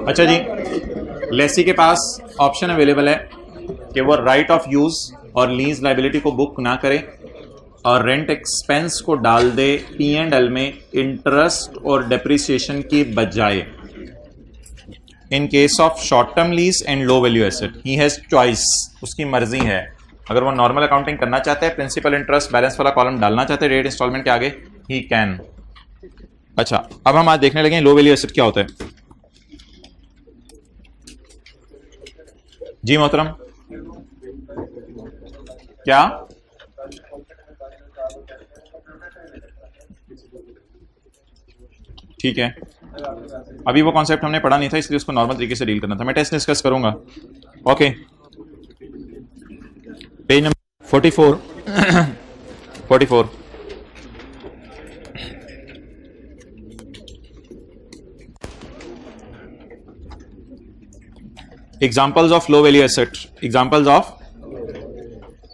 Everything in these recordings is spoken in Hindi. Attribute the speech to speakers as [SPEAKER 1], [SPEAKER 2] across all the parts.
[SPEAKER 1] अच्छा जी, लेसी के पास ऑप्शन अवेलेबल है कि वो राइट ऑफ यूज और लीज लाइबिलिटी को बुक ना करे और रेंट एक्सपेंस को डाल दे P&L में इंटरेस्ट और डेप्रिसिएशन की बजाय। In case of short term lease and low value asset he has choice, उसकी मर्जी है। अगर वो नॉर्मल अकाउंटिंग करना चाहते हैं, प्रिंसिपल इंटरेस्ट बैलेंस वाला कॉलम डालना चाहते हैं रेट इंस्टॉलमेंट के आगे, ही कैन। अच्छा, अब हम आज देखने लगे लो वैल्यू एसेट क्या होता है। जी मोहतरम, क्या? ठीक है, अभी वो कॉन्सेप्ट हमने पढ़ा नहीं था, इसलिए उसको नॉर्मल तरीके से डील करना था। मैं टेस्ट डिस्कस करूंगा। Okay, page number 44 Examples of low value asset. Examples of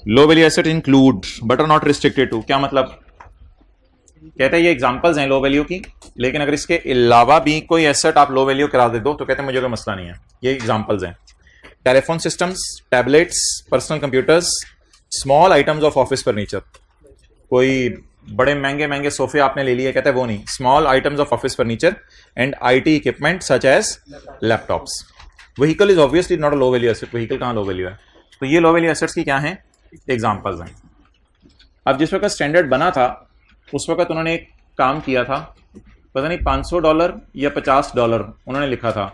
[SPEAKER 1] low value asset include but are not restricted to. क्या मतलब? कहते हैं ये एग्जांपल्स हैं लो वैल्यू की, लेकिन अगर इसके अलावा भी कोई एसेट आप लो वैल्यू करा दे दो तो कहते हैं मुझे कोई मसला नहीं है। ये एग्जांपल्स हैं: telephone systems, tablets, personal computers, small items of office furniture. कोई बड़े महंगे महंगे सोफे आपने ले लिए, कहते हैं वो नहीं, small items of office furniture and IT equipment such as laptops. Vehicle is obviously not a low value asset. Vehicle कहाँ लो वैल्यू है? तो ये लो वैल्यू एसेट्स की क्या है? एग्जांपल्स हैं। अब जिस वक्त स्टैंडर्ड बना था उस वक्त उन्होंने एक काम किया था, पता नहीं $500 या $50 उन्होंने लिखा था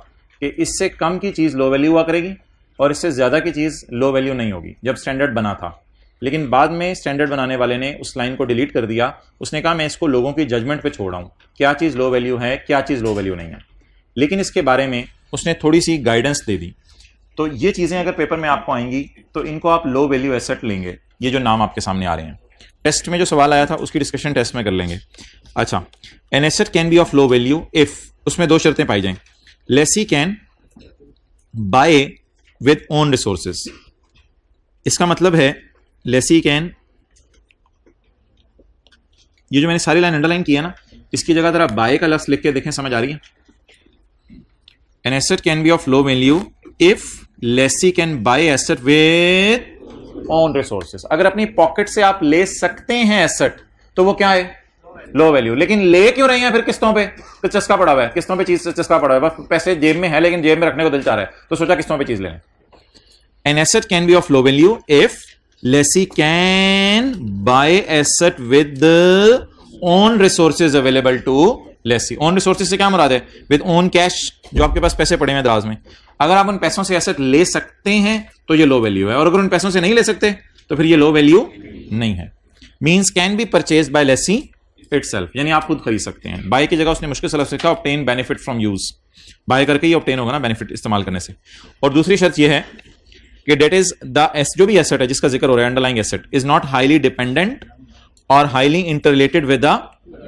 [SPEAKER 1] कि इससे कम की चीज़ लो वैल्यू हुआ करेगी और इससे ज़्यादा की चीज़ लो वैल्यू नहीं होगी, जब स्टैंडर्ड बना था। लेकिन बाद में स्टैंडर्ड बनाने वाले ने उस लाइन को डिलीट कर दिया। उसने कहा मैं इसको लोगों की जजमेंट पे छोड़ रहा हूँ, क्या चीज़ लो वैल्यू है, क्या चीज़ लो वैल्यू नहीं है। लेकिन इसके बारे में उसने थोड़ी सी गाइडेंस दे दी। तो ये चीज़ें अगर पेपर में आपको आएंगी तो इनको आप लो वैल्यू एसेट लेंगे। ये जो नाम आपके सामने आ रहे हैं, टेस्ट में जो सवाल आया था उसकी डिस्कशन टेस्ट में कर लेंगे। अच्छा, an asset can be of low value if, उसमें दो शर्तें पाई जाएं। Lessee can buy with own resources. इसका मतलब है लेसी कैन, ये जो मैंने सारी लाइन अंडरलाइन किया ना, इसकी जगह जरा बाय का लफ्ज लिख के देखें, समझ आ रही है? An asset can be of low value if lessee can buy asset with own resources. अगर अपनी पॉकेट से आप ले सकते हैं एसेट तो वो क्या है? Low value. लेकिन ले क्यों रहे हैं फिर किस्तों पे? तो चस्का पड़ा हुआ है, किस्तों पे चीज चस्का पड़ा हुआ है, बस पैसे जेब में है लेकिन जेब में रखने को दिल चाह रहा है तो सोचा किस्तों पे चीज लें। An asset can be of low value if lessee can buy asset with own resources available to lessee. Own resources से क्या मुराद है? विद ओन कैश, जो आपके पास पैसे पड़े हैं दराज में। अगर आप उन पैसों से एसेट ले सकते हैं तो ये लो वैल्यू है, और अगर उन पैसों से नहीं ले सकते तो फिर ये लो वैल्यू नहीं है। Means can be purchase by lessee itself, यानी आप खुद खरीद सकते हैं। बाय की जगह उसने मुश्किल से लफ्ज लिखा obtain benefit from use. Buy करके ही ऑब्टेन होगा ना बेनिफिट इस्तेमाल करने से। और दूसरी शर्त यह है कि डेट इज द जो भी एसेट है जिसका जिक्र हो रहा है, underlying asset, is not highly dependent और highly inter related with the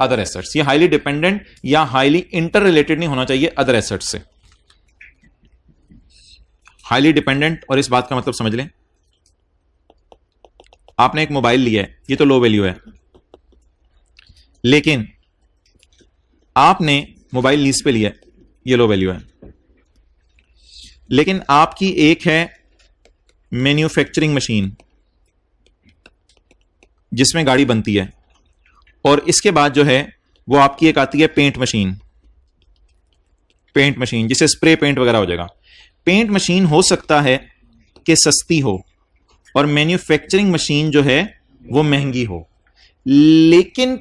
[SPEAKER 1] other assets. ये हाईली डिपेंडेंट या हाईली इंटर रिलेटेड नहीं होना चाहिए अदर एसेट्स से। हाईली डिपेंडेंट, और इस बात का मतलब समझ लें, आपने एक मोबाइल लिया है, ये तो लो वैल्यू है, लेकिन आपने मोबाइल लीज पे लिया है, ये लो वैल्यू है। लेकिन आपकी एक है मैन्युफैक्चरिंग मशीन जिसमें गाड़ी बनती है, और इसके बाद जो है वो आपकी एक आती है पेंट मशीन जिससे स्प्रे पेंट वगैरह हो जाएगा। पेंट मशीन हो सकता है कि सस्ती हो और मैन्युफैक्चरिंग मशीन जो है वो महंगी हो, लेकिन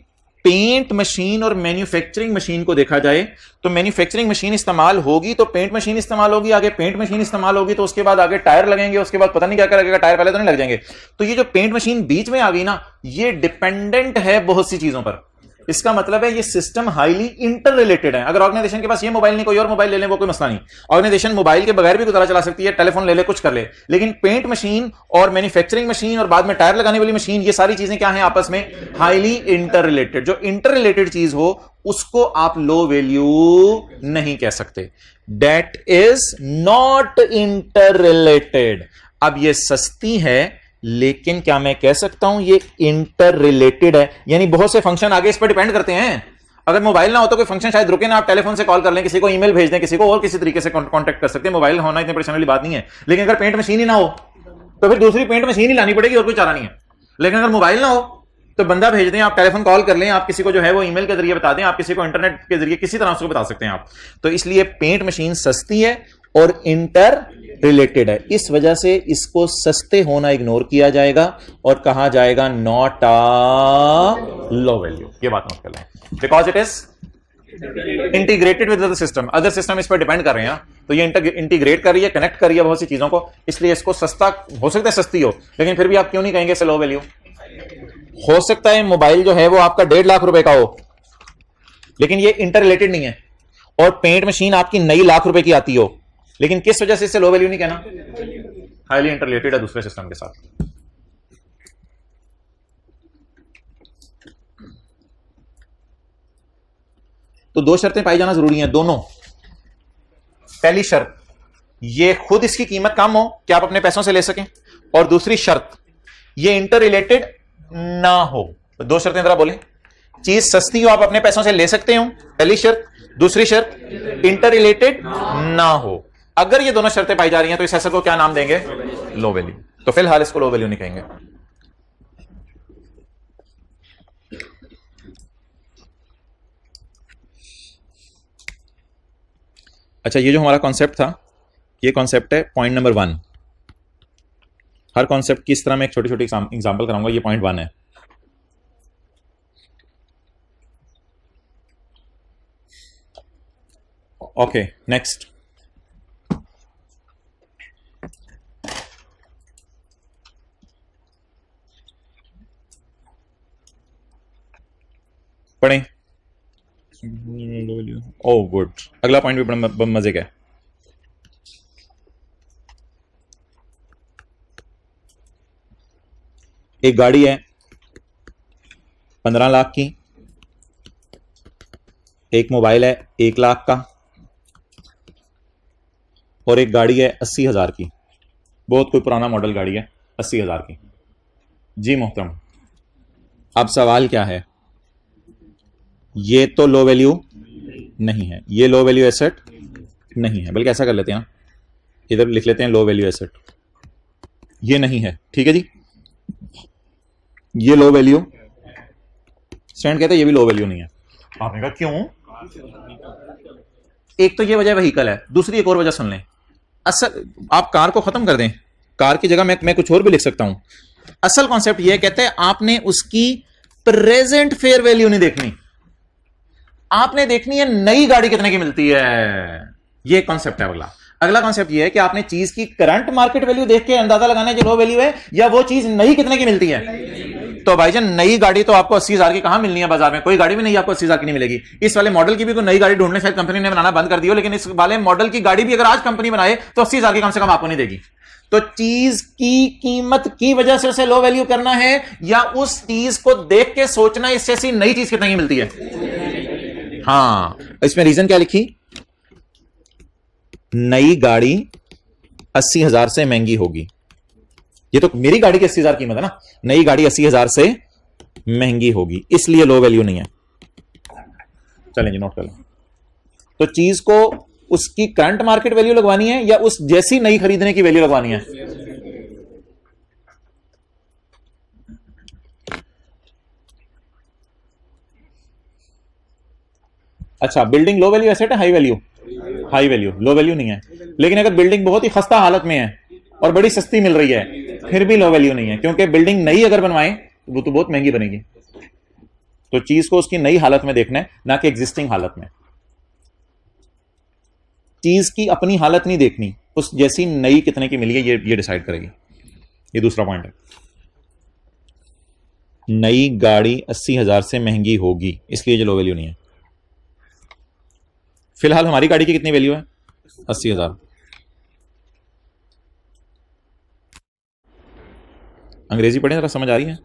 [SPEAKER 1] पेंट मशीन और मैन्युफैक्चरिंग मशीन को देखा जाए तो मैन्युफैक्चरिंग मशीन इस्तेमाल होगी तो पेंट मशीन इस्तेमाल होगी, आगे पेंट मशीन इस्तेमाल होगी तो उसके बाद आगे टायर लगेंगे, उसके बाद पता नहीं क्या क्या लगेगा, टायर पहले तो नहीं लग जाएंगे। तो ये जो पेंट मशीन बीच में आ गई ना, ये डिपेंडेंट है बहुत सी चीजों पर। इसका मतलब है ये सिस्टम हाईली इंटर रिलेटेड है। अगर ऑर्गेनाइजेशन के पास ये मोबाइल नहीं कोई और मोबाइल ले लें वो कोई मसला नहीं, ऑर्गेनाइजेशन मोबाइल के बगैर भी गुजारा चला सकती है, टेलीफोन ले ले, कुछ कर ले। लेकिन पेंट मशीन और मैन्युफैक्चरिंग मशीन और बाद में टायर लगाने वाली मशीन, ये सारी चीजें क्या हैं आपस में? Highly inter related. जो इंटर रिलेटेड चीज हो उसको आप लो वैल्यू नहीं कह सकते। That is not inter related. अब ये सस्ती है लेकिन क्या मैं कह सकता हूं ये इंटर रिलेटेड है, यानी बहुत से फंक्शन आगे इस पर डिपेंड करते हैं। अगर मोबाइल ना हो तो कोई फंक्शन शायद रुके ना, आप टेलीफोन से कॉल कर लें, किसी को ईमेल भेज दें, किसी को और किसी तरीके से कांटेक्ट कर सकते हैं, मोबाइल होना इतनी परेशानी वाली बात नहीं है। लेकिन अगर पेंट मशीन ही ना हो तो फिर दूसरी पेंट मशीन ही लानी पड़ेगी और कोई चारा नहीं है। लेकिन अगर मोबाइल ना हो तो बंदा भेज दें, आप टेलीफोन कॉल कर लें, आप किसी को जो है वो ईमेल के जरिए बता दें, आप किसी को इंटरनेट के जरिए किसी तरह उसको बता सकते हैं आप। तो इसलिए पेंट मशीन सस्ती है और इंटर रिलेटेड है, इस वजह से इसको सस्ते होना इग्नोर किया जाएगा और कहा जाएगा नॉट अ लो वैल्यू। ये बात नोट कर लें, because it is integrated with other system, other system इस पर डिपेंड कर रहे हैं, तो ये इंटीग्रेट कर रही है, कनेक्ट कर रही है बहुत सी चीजों को, इसलिए इसको सस्ता हो सकता है, सस्ती हो, लेकिन फिर भी आप क्यों नहीं कहेंगे इसे लो वैल्यू। हो सकता है मोबाइल जो है वो आपका 1.5 लाख रुपए का हो, लेकिन ये इंटर रिलेटेड नहीं है, और पेंट मशीन आपकी नई लाख रुपए की आती हो, लेकिन किस वजह से इसे लो वैल्यू नहीं कहना, हाईली इंटर रिलेटेड है दूसरे सिस्टम के साथ। तो दो शर्तें पाई जाना जरूरी हैं दोनों। पहली शर्त ये खुद इसकी कीमत कम हो कि आप अपने पैसों से ले सकें, और दूसरी शर्त ये इंटर रिलेटेड ना हो। तो दो शर्तें जरा बोले, चीज सस्ती हो आप अपने पैसों से ले सकते हो, पहली शर्त, दूसरी शर्त इंटर रिलेटेड ना हो। अगर ये दोनों शर्तें पाई जा रही हैं तो इस एसेट को क्या नाम देंगे, लो वैल्यू। तो फिलहाल इसको लो वैल्यू नहीं कहेंगे। अच्छा, ये जो हमारा कॉन्सेप्ट था, ये कॉन्सेप्ट है पॉइंट नंबर 1। हर कॉन्सेप्ट की इस तरह मैं एक छोटी छोटी एग्जांपल कराऊंगा, ये पॉइंट 1 है। Okay, next. पढ़ें। ओह गुड, अगला पॉइंट भी बड़ा मजे का है। एक गाड़ी है 15 लाख की, एक मोबाइल है 1 लाख का, और एक गाड़ी है 80,000 की, बहुत कोई पुराना मॉडल गाड़ी है 80,000 की। जी मोहतरम, अब सवाल क्या है, ये तो लो वैल्यू नहीं है, ये लो वैल्यू एसेट नहीं है, बल्कि ऐसा कर लेते हैं, इधर लिख लेते हैं लो वैल्यू एसेट, ये नहीं है, ठीक है जी, ये लो वैल्यू। स्टूडेंट कहते हैं ये भी लो वैल्यू नहीं है। आपने कहा क्यों? एक तो ये वजह व्हीकल है, दूसरी एक और वजह सुन लें। असल आप कार को खत्म कर दें, कार की जगह मैं कुछ और भी लिख सकता हूं। असल कॉन्सेप्ट ये कहते हैं आपने उसकी प्रेजेंट फेयर वैल्यू नहीं देखनी, आपने देखनी है नई गाड़ी कितने की मिलती है, ये कॉन्सेप्ट है। अगला कॉन्सेप्ट ये है कि आपने चीज की करंट मार्केट वैल्यू देख के अंदाजा लगाना है जो लो वैल्यू है, या वो चीज नई कितने की मिलती है। तो भाईजान नई गाड़ी तो आपको 80,000 की कहां मिलनी है, बाजार में कोई गाड़ी भी नहीं आपको 80,000 की नहीं मिलेगी। इस वाले मॉडल की भी कोई नई गाड़ी ढूंढने शायद कंपनी ने बनाना बंद कर दिया, लेकिन इस वाले मॉडल की गाड़ी भी अगर आज कंपनी बनाए तो 80,000 की कम से कम आपको नहीं देगी। तो चीज की कीमत की वजह से उसे लो वैल्यू करना है, या उस चीज को देख के सोचना है इससे ऐसी नई चीज कितने की मिलती है। हाँ, इसमें रीजन क्या लिखी, नई गाड़ी 80,000 से महंगी होगी, ये तो मेरी गाड़ी की 80,000 कीमत है ना, नई गाड़ी 80,000 से महंगी होगी, इसलिए लो वैल्यू नहीं है। चलें जी, नोट कर लें। तो चीज को उसकी करंट मार्केट वैल्यू लगवानी है या उस जैसी नई खरीदने की वैल्यू लगवानी है। अच्छा, बिल्डिंग लो वैल्यू एसेट है, हाई वैल्यू, हाई वैल्यू, लो वैल्यू नहीं है। लेकिन अगर बिल्डिंग बहुत ही खस्ता हालत में है और बड़ी सस्ती मिल रही है, फिर भी लो वैल्यू नहीं है, क्योंकि बिल्डिंग नई अगर बनवाएं वो तो बहुत महंगी बनेगी। तो चीज को उसकी नई हालत में देखना है, ना कि एग्जिस्टिंग हालत में। चीज की अपनी हालत नहीं देखनी, उस जैसी नई कितने की मिली है ये डिसाइड करेगी। ये दूसरा पॉइंट है, नई गाड़ी 80,000 से महंगी होगी, इसलिए जो लो वैल्यू नहीं है। फिलहाल हमारी गाड़ी की कितनी वैल्यू है, 80,000। अंग्रेजी पढ़ें जरा, समझ आ रही है।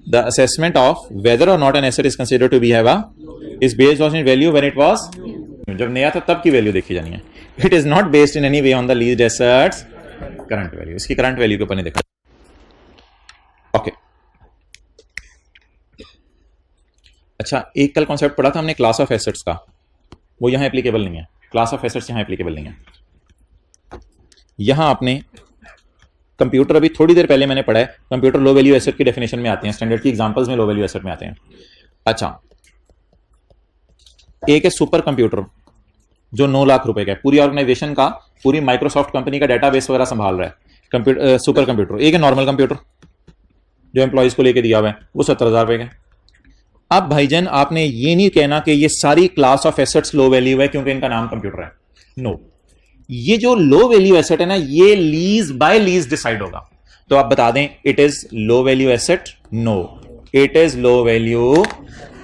[SPEAKER 1] द असेसमेंट ऑफ वेदर और not an asset is considered to be have is based on in value when it was, जब नया था तब की वैल्यू देखी जानी है। It is not based in any way on the leased assets current value, इसकी करंट वैल्यू के ऊपर नहीं देखा। ओके अच्छा, एक कल कॉन्सेप्ट पढ़ा था हमने क्लास ऑफ एसेट्स का, वो यहां एप्लीकेबल नहीं है। क्लास ऑफ एसेट्स यहां एप्लीकेबल नहीं है। यहां आपने कंप्यूटर, अभी थोड़ी देर पहले मैंने पढ़ा है, कंप्यूटर लो वैल्यू एसेट की डेफिनेशन में आते हैं, स्टैंडर्ड की एग्जांपल्स में लो वैल्यू एसेट में आते हैं। अच्छा, एक है सुपर कंप्यूटर जो 9 लाख रुपए का है, पूरी ऑर्गेनाइजेशन का, पूरी माइक्रोसॉफ्ट कंपनी का डेटाबेस वगैरह संभाल रहा है, कंप्यूटर, सुपर कंप्यूटर। एक है नॉर्मल कंप्यूटर जो एम्प्लॉयज को लेके दिया हुआ है, वो 70,000 रुपए का। अब भाईजान आपने ये नहीं कहना कि ये सारी class of assets low value है क्योंकि इनका नाम कंप्यूटर है। नो, ये जो लो वैल्यू एसेट है ना, ये लीज बाय लीज डिसाइड होगा। तो आप बता दें it is low value asset? No, it is low value.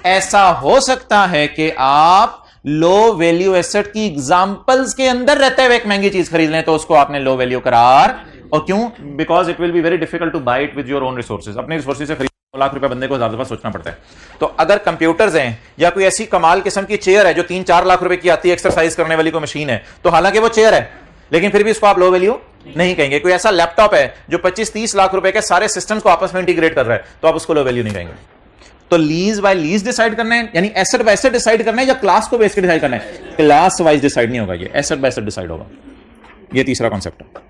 [SPEAKER 1] ऐसा हो सकता है कि आप लो वैल्यू एसेट की एग्जांपल्स के अंदर रहते हुए एक महंगी चीज खरीद लें तो उसको आपने लो वैल्यू करार, और क्यों? Because it will be very difficult to buy it with your own resources. अपने रिसोर्सेज से खरीद 9 लाख रुपए बंदे को ज्यादा सोचना पड़ता है। तो अगर कंप्यूटर्स हैं या कोई ऐसी कमाल किस्म की चेयर है जो 3-4 लाख रुपए की आती है, एक्सरसाइज करने वाली कोई मशीन है, तो हालांकि वो चेयर है लेकिन फिर भी उसको आप लो वैल्यू नहीं कहेंगे। कोई ऐसा लैपटॉप है जो 25-30 लाख रुपए के सारे सिस्टम्स को आपस में इंटीग्रेट कर रहा है, तो आप उसको लो वैल्यू नहीं कहेंगे। तो लीज बाय लीज डिसाइड करना है, यानी एसेट बाय एसेट डिसाइड करना है, या क्लास को बेस के डिसाइड करना है? क्लास वाइज डिसाइड नहीं होगा, ये एसेट बाय एसेट डिसाइड होगा। ये तीसरा कॉन्सेप्ट है।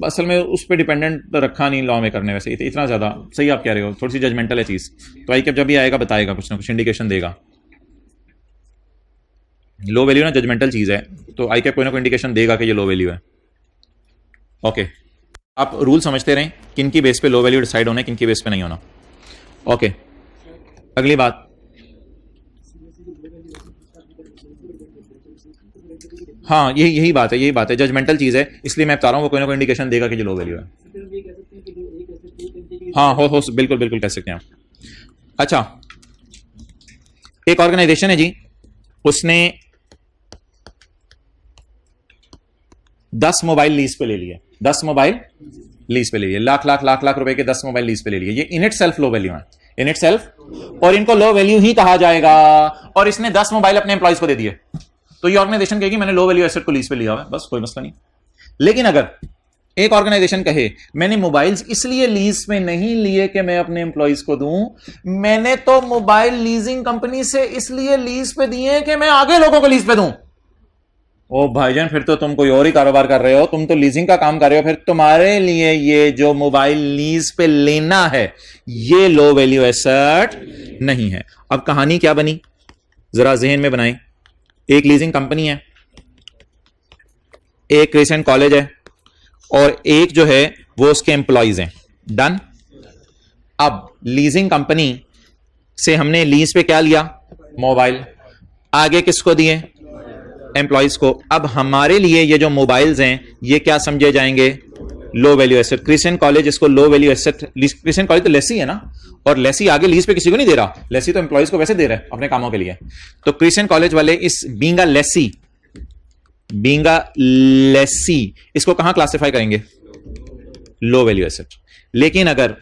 [SPEAKER 1] असल में उस पर डिपेंडेंट रखा नहीं लॉ में करने, वैसे इतना ज्यादा सही आप कह रहे हो, थोड़ी सी जजमेंटल है चीज। तो आई कैप जब भी आएगा बताएगा, कुछ ना कुछ इंडिकेशन देगा। लो वैल्यू ना जजमेंटल चीज है, तो आई कैप कोई ना कोई इंडिकेशन देगा कि ये लो वैल्यू है। ओके, आप रूल समझते रहें, किन की बेस पे लो वैल्यू डिसाइड होना है, किन की बेस पे नहीं होना। ओके, अगली बात, हाँ यही बात है, यही बात है, जजमेंटल चीज है, इसलिए मैं बता रहा हूं वो कोई ना कोई इंडिकेशन देगा कि जो लो वैल्यू है। हाँ हो बिल्कुल बिल्कुल कह सकते हैं आप। अच्छा, एक ऑर्गेनाइजेशन है जी, उसने 10 मोबाइल लीज पे ले लिए, 10 मोबाइल लीज पे ले लिए, लाख लाख लाख लाख रुपए के 10 मोबाइल लीज पे ले लिए। ये in it self low value है, इन इट सेल्फ, और इनको लो वैल्यू ही कहा जाएगा। और इसने 10 मोबाइल अपने एम्प्लॉयज को दे दिए, तो ये ऑर्गेनाइजेशन कहेगी मैंने लो वैल्यू एसेट को लीज पे लिया हुआ है, बस कोई मसला नहीं। लेकिन अगर एक ऑर्गेनाइजेशन कहे मैंने मोबाइल्स इसलिए लीज पे नहीं लिए कि मैं अपने एम्प्लॉयज को दूं, मैंने तो मोबाइल लीजिंग कंपनी से इसलिए लीज पे दिए कि मैं आगे लोगों को लीज पे दूं। ओ भाईजान, फिर तो तुम कोई और ही कारोबार कर रहे हो, तुम तो लीजिंग का काम कर रहे हो, फिर तुम्हारे लिए ये जो मोबाइल लीज पे लेना है ये लो वैल्यू एसेट नहीं है। अब कहानी क्या बनी जरा जहन में बनाएं। एक लीजिंग कंपनी है, एक क्रिश्चियन कॉलेज है, और एक जो है वो उसके एम्प्लॉइज हैं। डन। अब लीजिंग कंपनी से हमने लीज पे क्या लिया? मोबाइल। आगे किसको दिए? एम्प्लॉइज को। अब हमारे लिए ये जो मोबाइल्स हैं ये क्या समझे जाएंगे? Low value asset. Christian college इसको low value asset, Christian college तो लेसी है ना, और लेसी आगे लीज पे किसी को नहीं दे रहा, लेसी तो एम्प्लॉइज को वैसे दे रहा है अपने कामों के लिए। तो क्रिश्चियन कॉलेज वाले इस बींगा लेसी इसको कहां क्लासिफाई करेंगे? लो वैल्यू एसेट। लेकिन अगर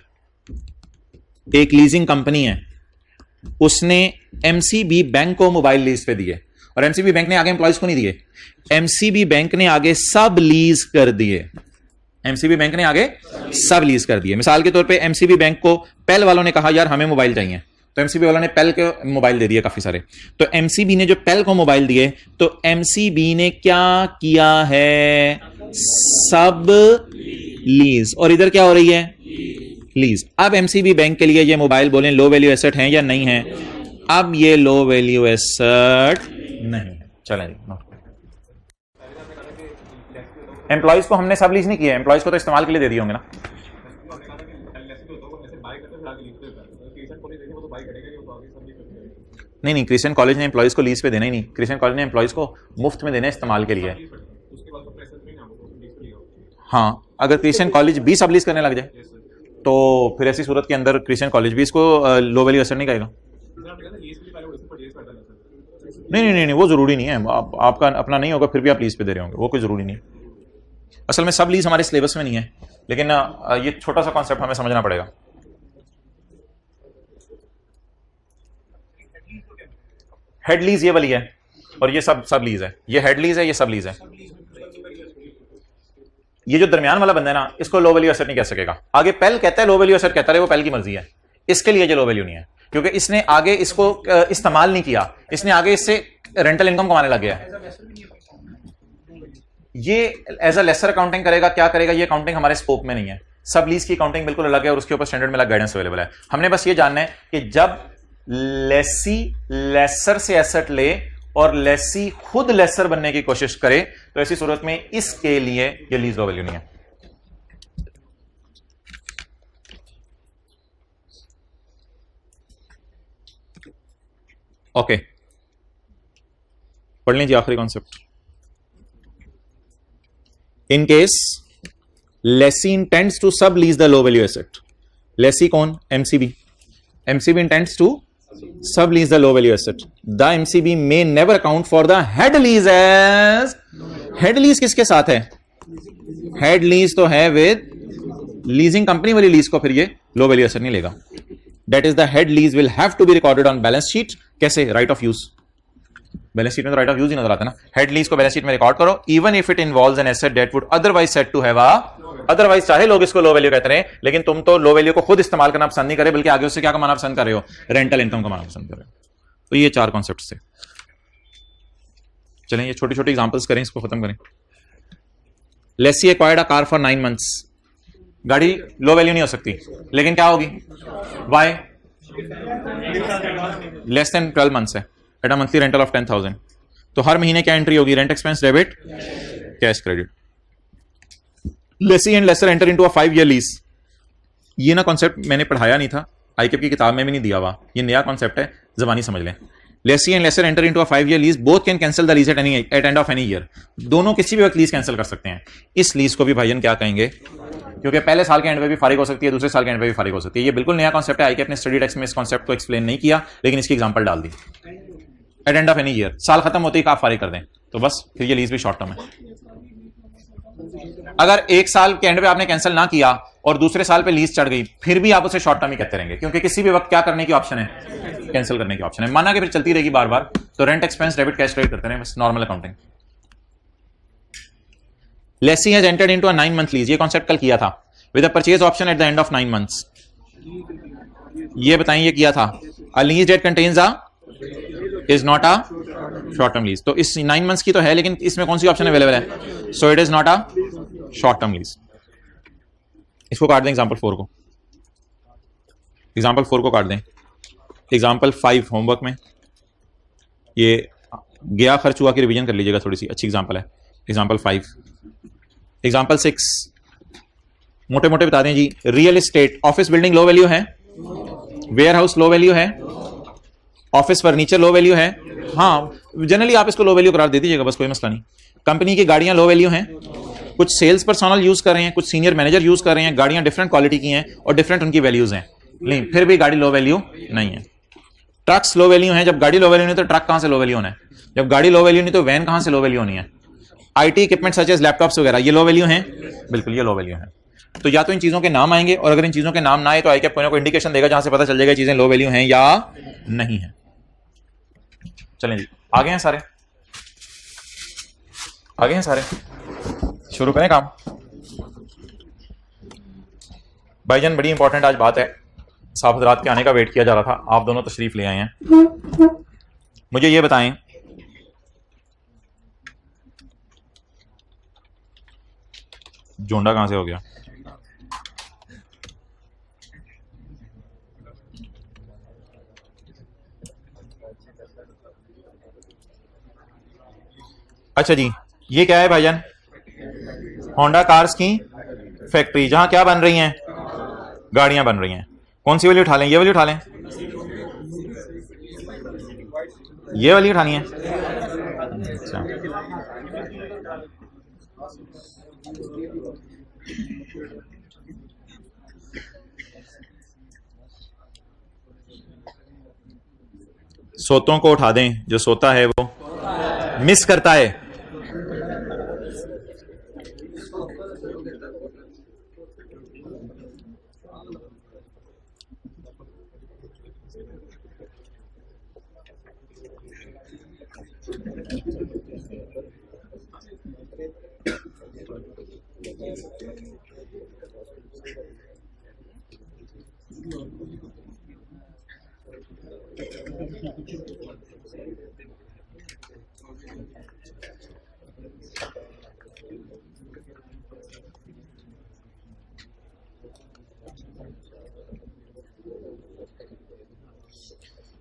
[SPEAKER 1] एक लीजिंग कंपनी है, उसने एमसीबी बैंक को मोबाइल लीज पे दिए, और एमसीबी बैंक ने आगे एम्प्लॉइज को नहीं दिए, एमसीबी बैंक ने आगे सब लीज कर दिए, एमसीबी बैंक ने आगे सब लीज कर दिए। मिसाल के तौर पे एमसीबी बैंक को पेल वालों ने कहा यार हमें मोबाइल चाहिए, तो एमसीबी वालों ने पेल के मोबाइल दे दिए काफी सारे। तो एमसीबी ने जो पेल को मोबाइल दिए, तो एमसीबी ने क्या किया है? सब लीज। और इधर क्या हो रही है? लीज। अब एमसीबी बैंक के लिए ये मोबाइल बोलें लो वैल्यू एसेट है या नहीं है? अब ये लो वैल्यू एसेट नहीं है। चलें, एम्प्लॉइज को हमने सब लीज नहीं किया, एम्प्लॉइज को तो इस्तेमाल के लिए दे दिए होंगे ना। नहीं, क्रिश्चियन कॉलेज ने एम्प्लॉइज को लीज पे देना ही नहीं, क्रिश्चियन कॉलेज ने एम्प्लॉइज को मुफ्त में देना इस्तेमाल के लिए। हाँ, अगर क्रिश्चियन कॉलेज भी सब लीज करने लग जाए तो फिर ऐसी सूरत के अंदर क्रिश्चियन कॉलेज भी इसको लो वैल्यू एसेट नहीं कहेगा। नहीं, वो जरूरी नहीं है, आपका अपना नहीं होगा फिर भी आप लीज पे दे रहे होंगे, वो कोई जरूरी नहीं। असल में सब लीज हमारे सिलेबस में नहीं है, लेकिन ये छोटा सा कॉन्सेप्ट हमें समझना पड़ेगा। हेड लीज ये वाली है, और ये सब लीज है। ये हेड लीज है, ये सब लीज है। ये जो दरमियान वाला बंदा है ना, इसको लो वैल्यू एसेट नहीं कह सकेगा। आगे पेल कहता है लो वैल्यू एसेट कहता है, वो पेल की मर्जी है, इसके लिए जो लो वैल्यू नहीं है, क्योंकि इसने आगे इसको इस्तेमाल नहीं किया, इसने आगे इससे रेंटल इनकम कमाने लग गया। ये एज अ लेसर अकाउंटिंग करेगा, क्या करेगा, ये अकाउंटिंग हमारे स्कोप में नहीं है। सब लीज की अकाउंटिंग बिल्कुल अलग है और उसके ऊपर स्टैंडर्ड में अलग गाइडेंस अवेलेबल है। हमने बस ये जानना है कि जब लेसी लेसर से एसेट ले और लेसी खुद लेसर बनने की कोशिश करे, तो ऐसी सूरत में इसके लिए ये लीज लो वैल्यू नहीं है। ओके, पढ़ लीजिए आखिरी concept. In case lessee intends to sublease the low value asset, lessee कौन, MCB, MCB intends to sublease the low value asset, the MCB may never account for the head lease as, head lease किसके साथ है, हेड लीज तो है विद लीजिंग कंपनी वाली लीज को, फिर ये लो वैल्यू एसेट नहीं लेगा। That is the head lease will have to be recorded on balance sheet. कैसे, right of use, balance sheet में तो राइट ऑफ यूज ही नजर आता है ना। हेड लीज को बैलेंस शीट में रिकॉर्ड करो, even if it involves an asset that would otherwise set to have a, otherwise चाहे लोग इसको लो वैल्यू कहते रहे, लेकिन तुम तो लो वैल्यू को खुद इस्तेमाल करना पसंद नहीं करे, बल्कि आगे उससे क्या कमाना पसंद कर रहे हो, रेंटल इनकम कमाना पसंद कर रहे हो। तो ये 4 कॉन्सेप्ट थे। चलें ये छोटी छोटी एग्जांपल्स करें, इसको खत्म करें। Lessee acquired a car for 9 months, गाड़ी लो वैल्यू नहीं हो सकती, लेकिन क्या होगी, वाई, लेस देन 12 months है, at a monthly rental of 10,000। तो हर महीने क्या एंट्री होगी, rent expense debit, cash credit. Lessee and lessor enter into a 5-year lease. ये ना कॉन्सेप्ट मैंने पढ़ाया नहीं था, आईकेप की किताब में भी नहीं दिया हुआ, ये नया कॉन्सेप्ट है, जबानी समझ लें। Lessee and lessor enter into a 5-year lease, both can cancel the lease at end of any year. दोनों किसी भी वक्त लीज कैंसिल कर सकते हैं। इस लीज को भी भाईजान क्या कहेंगे, क्योंकि पहले साल के एंड पे भी फारिग हो सकती है, दूसरे साल के एंड पे भी फारिग हो सकती है। ये बिल्कुल नया कॉन्सेप्ट है, आईकेप ने स्टडी टेक्स्ट में इस कॉन्सेप्ट को एक्सप्लेन नहीं किया, लेकिन इसकी एग्जांपल डाल दी। At end of any year, साल खत्म होते ही आप फारिग कर दें, तो बस फिर ये लीज भी शॉर्ट टर्म है। अगर एक साल के एंड पे आपने कैंसिल ना किया और दूसरे साल पे लीज चढ़ गई, फिर भी आप उसे शॉर्ट टर्म ही कहते रहेंगे, क्योंकि किसी भी वक्त क्या करने की ऑप्शन है, कैंसिल करने की ऑप्शन है। माना कि फिर चलती रहेगी बार बार, तो rent expense debit cash credit करते रहे, बस normal accounting. Lessee has entered into a 9 month lease, ये कॉन्सेप्ट कल किया था, with a purchase option at the end of 9 months। ये बताएं, ये किया था। A lease date contains a is not a short term lease. तो इस 9 months की तो है, लेकिन इसमें कौन सी ऑप्शन अवेलेबल है, so it is not a short term lease. इसको काट दें, एग्जांपल 4 को, एग्जांपल 4 को काट दें। एग्जांपल 5 होमवर्क में, ये गया खर्च हुआ की रिवीजन कर लीजिएगा, थोड़ी सी अच्छी एग्जांपल है। एग्जांपल 5, एग्जांपल 6 मोटे मोटे बता दें जी। Real estate, office building low value है, वेयर हाउस लो वैल्यू है, ऑफिस फर्नीचर लो वैल्यू है। हाँ, जनरली आप इसको लो वैल्यू करार दे दीजिएगा, बस कोई मसला नहीं। कंपनी की गाड़ियां लो वैल्यू हैं, कुछ सेल्स पर्सनल यूज कर रहे हैं, कुछ सीनियर मैनेजर यूज कर रहे हैं, गाड़ियां डिफरेंट क्वालिटी की हैं और डिफरेंट उनकी वैल्यूज हैं, नहीं फिर भी गाड़ी लो वैल्यू नहीं है। ट्रक्स लो वैल्यू हैं, जब गाड़ी लो वैल्यू नहीं तो ट्रक कहां से लो वैल्यू होना है, जब गाड़ी लो वैल्यू नहीं तो वैन कहां से लो वैल्यू होनी है। IT equipment such as laptops वगैरह, ये लो वैल्यू हैं, बिल्कुल ये लो वैल्यू हैं। तो या तो इन चीजों के नाम आएंगे, और अगर इन चीजों के नाम ना आए तो आईकेप कोई ना कोई इंडिकेशन देगा जहां से पता चल जाएगा चीजें लो वैल्यू हैं या नहीं है। चलें जी, आगे हैं सारे, आगे हैं सारे, शुरू करें काम। भाईजान बड़ी इंपॉर्टेंट आज बात है, साहब हजरात के आने का वेट किया जा रहा था, आप दोनों तशरीफ ले आए हैं। मुझे ये बताएं, जोंडा कहां से हो गया, अच्छा जी, ये क्या है भाईजान, होंडा कार्स की फैक्ट्री, जहां क्या बन रही हैं, गाड़ियां बन रही हैं। कौन सी वाली उठा लें, ये वाली उठा लें, ये वाली उठानी है। अच्छा, सोतों को उठा दें, जो सोता है वो मिस करता है।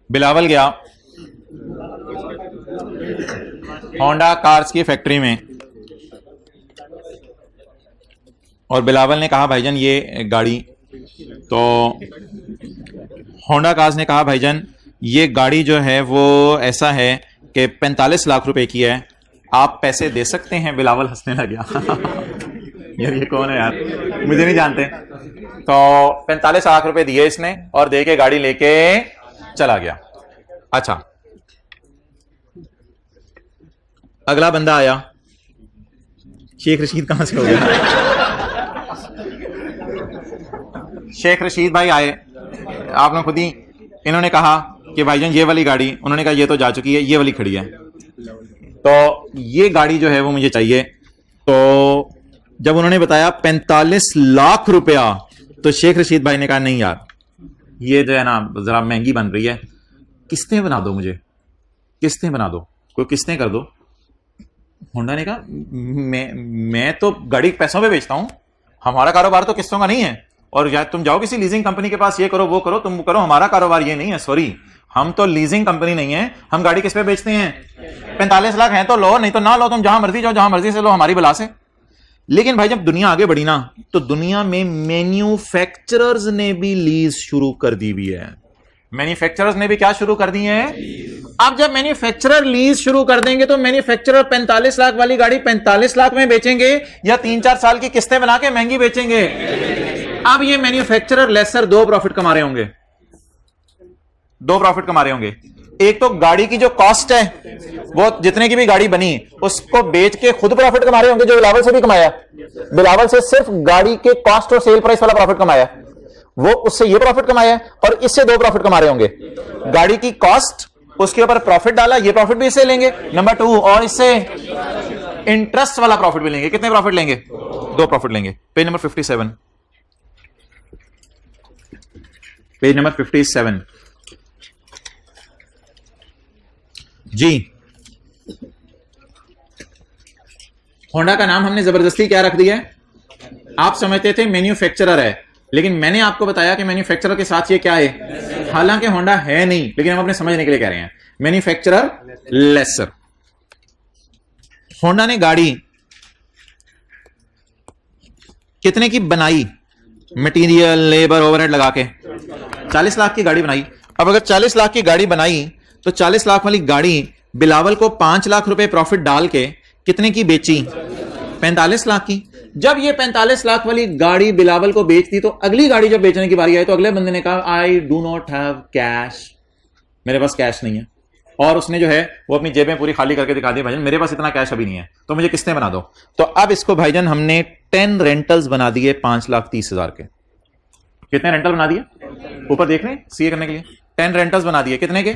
[SPEAKER 1] बिलावल गया होंडा कार्स की फैक्ट्री में और बिलावल ने कहा भाईजान ये गाड़ी, तो होंडा कार्स ने कहा भाईजान ये गाड़ी जो है वो ऐसा है कि 45 लाख रुपए की है, आप पैसे दे सकते हैं। बिलावल हंसने लग गया यार ये कौन है यार, मुझे नहीं जानते। तो 45 लाख रुपए दिए इसने और दे के गाड़ी लेके चला गया। अच्छा, अगला बंदा आया, शेख रशीद कहां से हो गया शेख रशीद भाई आए, आपने खुद ही, इन्होंने कहा कि भाईजान ये वाली गाड़ी, उन्होंने कहा ये तो जा चुकी है, ये वाली खड़ी है, तो ये गाड़ी जो है वो मुझे चाहिए। तो जब उन्होंने बताया 45 लाख रुपया, तो शेख रशीद भाई ने कहा नहीं यार ये जो है ना जरा महंगी बन रही है, किस्तें बना दो, मुझे किस्तें बना दो, कोई किस्तें कर दो। होंडा ने कहा मैं तो गाड़ी पैसों पे बेचता हूं, हमारा कारोबार तो किस्तों का नहीं है, और या तुम जाओ किसी लीजिंग कंपनी के पास, ये करो वो करो, तुम करो, हमारा कारोबार ये नहीं है, सॉरी हम तो लीजिंग कंपनी नहीं है, हम गाड़ी किस पे बेचते हैं, 45 लाख है तो लो, नहीं तो ना लो, तुम जहां मर्जी जाओ, जहां मर्जी से लो, हमारी बला से। लेकिन भाई जब दुनिया आगे बढ़ी ना, तो दुनिया में मैन्युफैक्चरर्स ने भी लीज शुरू कर दी हुई है। मैन्युफैक्चरर्स ने भी क्या शुरू कर दी है? अब जब मैन्युफैक्चरर लीज शुरू कर देंगे तो मैन्युफैक्चरर 45 लाख वाली गाड़ी 45 लाख में बेचेंगे या 3-4 साल की किस्तें बना के महंगी बेचेंगे। अब ये मैन्युफैक्चरर लेसर दो प्रॉफिट कमा रहे होंगे, दो प्रॉफिट कमा रहे होंगे। एक तो गाड़ी की जो कॉस्ट है वो जितने की भी गाड़ी बनी उसको बेच के खुद प्रॉफिट कमा रहे होंगे, जो बिलावल से भी कमाया, बिलावल से सिर्फ गाड़ी के कॉस्ट और सेल प्राइस वाला प्रॉफिट कमाया, वो उससे ये प्रॉफिट कमाया और इससे दो प्रॉफिट कमा रहे होंगे। गाड़ी की कॉस्ट, उसके ऊपर प्रॉफिट डाला, ये प्रॉफिट भी इससे लेंगे, नंबर 2, और इससे इंटरेस्ट वाला प्रॉफिट भी लेंगे। कितने प्रॉफिट लेंगे? दो प्रॉफिट लेंगे। पेज नंबर 57, पेज नंबर 57 जी। होंडा का नाम हमने जबरदस्ती क्या रख दिया है? आप समझते थे मैन्युफैक्चरर है, लेकिन मैंने आपको बताया कि मैन्युफैक्चरर के साथ ये क्या है, हालांकि होंडा है नहीं, लेकिन हम अपने समझने के लिए कह रहे हैं मैन्युफैक्चरर लेसर। होंडा ने गाड़ी कितने की बनाई? मटेरियल, लेबर, ओवरहेड लगा के 40 लाख की गाड़ी बनाई। अब अगर 40 लाख की गाड़ी बनाई तो 40 लाख वाली गाड़ी बिलावल को 5 लाख रुपए प्रॉफिट डाल के कितने की बेची? 45 लाख की। जब ये 45 लाख वाली गाड़ी बिलावल को बेच दी तो अगली गाड़ी जब बेचने की बारी आई तो अगले बंदे ने कहा I do not have cash, मेरे पास कैश नहीं है, और उसने जो है वो अपनी जेबें पूरी खाली करके दिखा दी, भाईजान मेरे पास इतना कैश अभी नहीं है, तो मुझे किस्तें बना दो। तो अब इसको भाईजान हमने 10 रेंटल्स बना दिए 5,30,000 के। कितने रेंटल बना दिए? ऊपर देख रहे हैं सीए करने के लिए 10 रेंटल्स बना दिए, कितने के?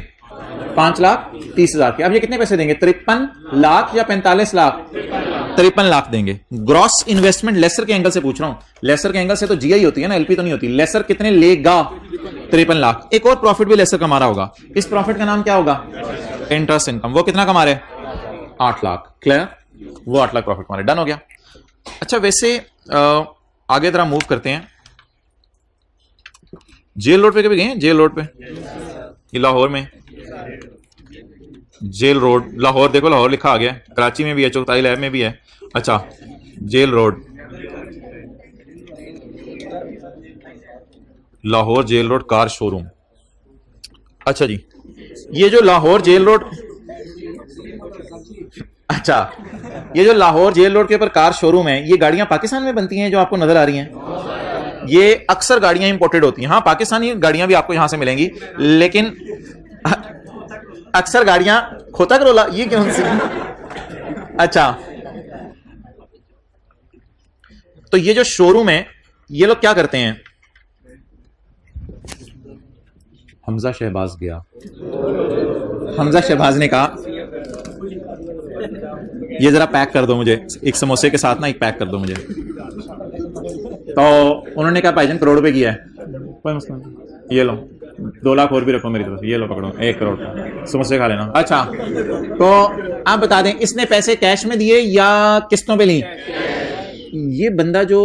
[SPEAKER 1] 5,30,000 के। अब ये कितने पैसे देंगे? 53 लाख या 45 लाख? 53 लाख देंगे। ग्रॉस इन्वेस्टमेंट लेसर के एंगल से पूछ रहा हूं, लेसर के एंगल से तो जीआई होती है ना, एलपी तो नहीं होती। लेसर कितने लेगा? 53 लाख। एक और प्रॉफिट भी लेसर कमा रहा होगा, इस प्रॉफिट का नाम क्या होगा? Interest income. वो कितना कमा रहे? 8 लाख। क्लियर? वो 8 लाख प्रॉफिट कमा रहे। डन हो गया। अच्छा, वैसे आगे जरा मूव करते हैं। जेल रोड पे कभी गए हैं? जेल रोड पे, ये लाहौर में जेल रोड, लाहौर देखो, लाहौर लिखा आ गया, कराची में भी है, चौथाई लैब में भी है। अच्छा, jail road, Lahore jail road car showroom. अच्छा जी, ये जो लाहौर जेल रोड, अच्छा ये जो लाहौर जेल रोड के ऊपर कार शोरूम है, ये गाड़ियां पाकिस्तान में बनती हैं जो आपको नजर आ रही हैं? ये अक्सर गाड़ियां इंपोर्टेड होती हैं। हाँ, पाकिस्तानी गाड़ियां भी आपको यहां से मिलेंगी, लेकिन अक्सर गाड़ियां खोता करोला, ये क्यों सी? अच्छा, तो ये जो शोरूम है, ये लोग क्या करते हैं? हमजा शहबाज गया, हमजा शहबाज ने कहा ये जरा पैक कर दो मुझे, एक समोसे के साथ ना एक पैक कर दो मुझे। तो उन्होंने कहा भाईजान करोड़ रुपए किया है, कोई मसला नहीं, ये लो 2 लाख और भी रखो मेरी तरफ, ये लो पकड़ो 1 करोड़, समोसे खा लेना। अच्छा, तो आप बता दें इसने पैसे कैश में दिए या किस्तों पे ली? ये बंदा जो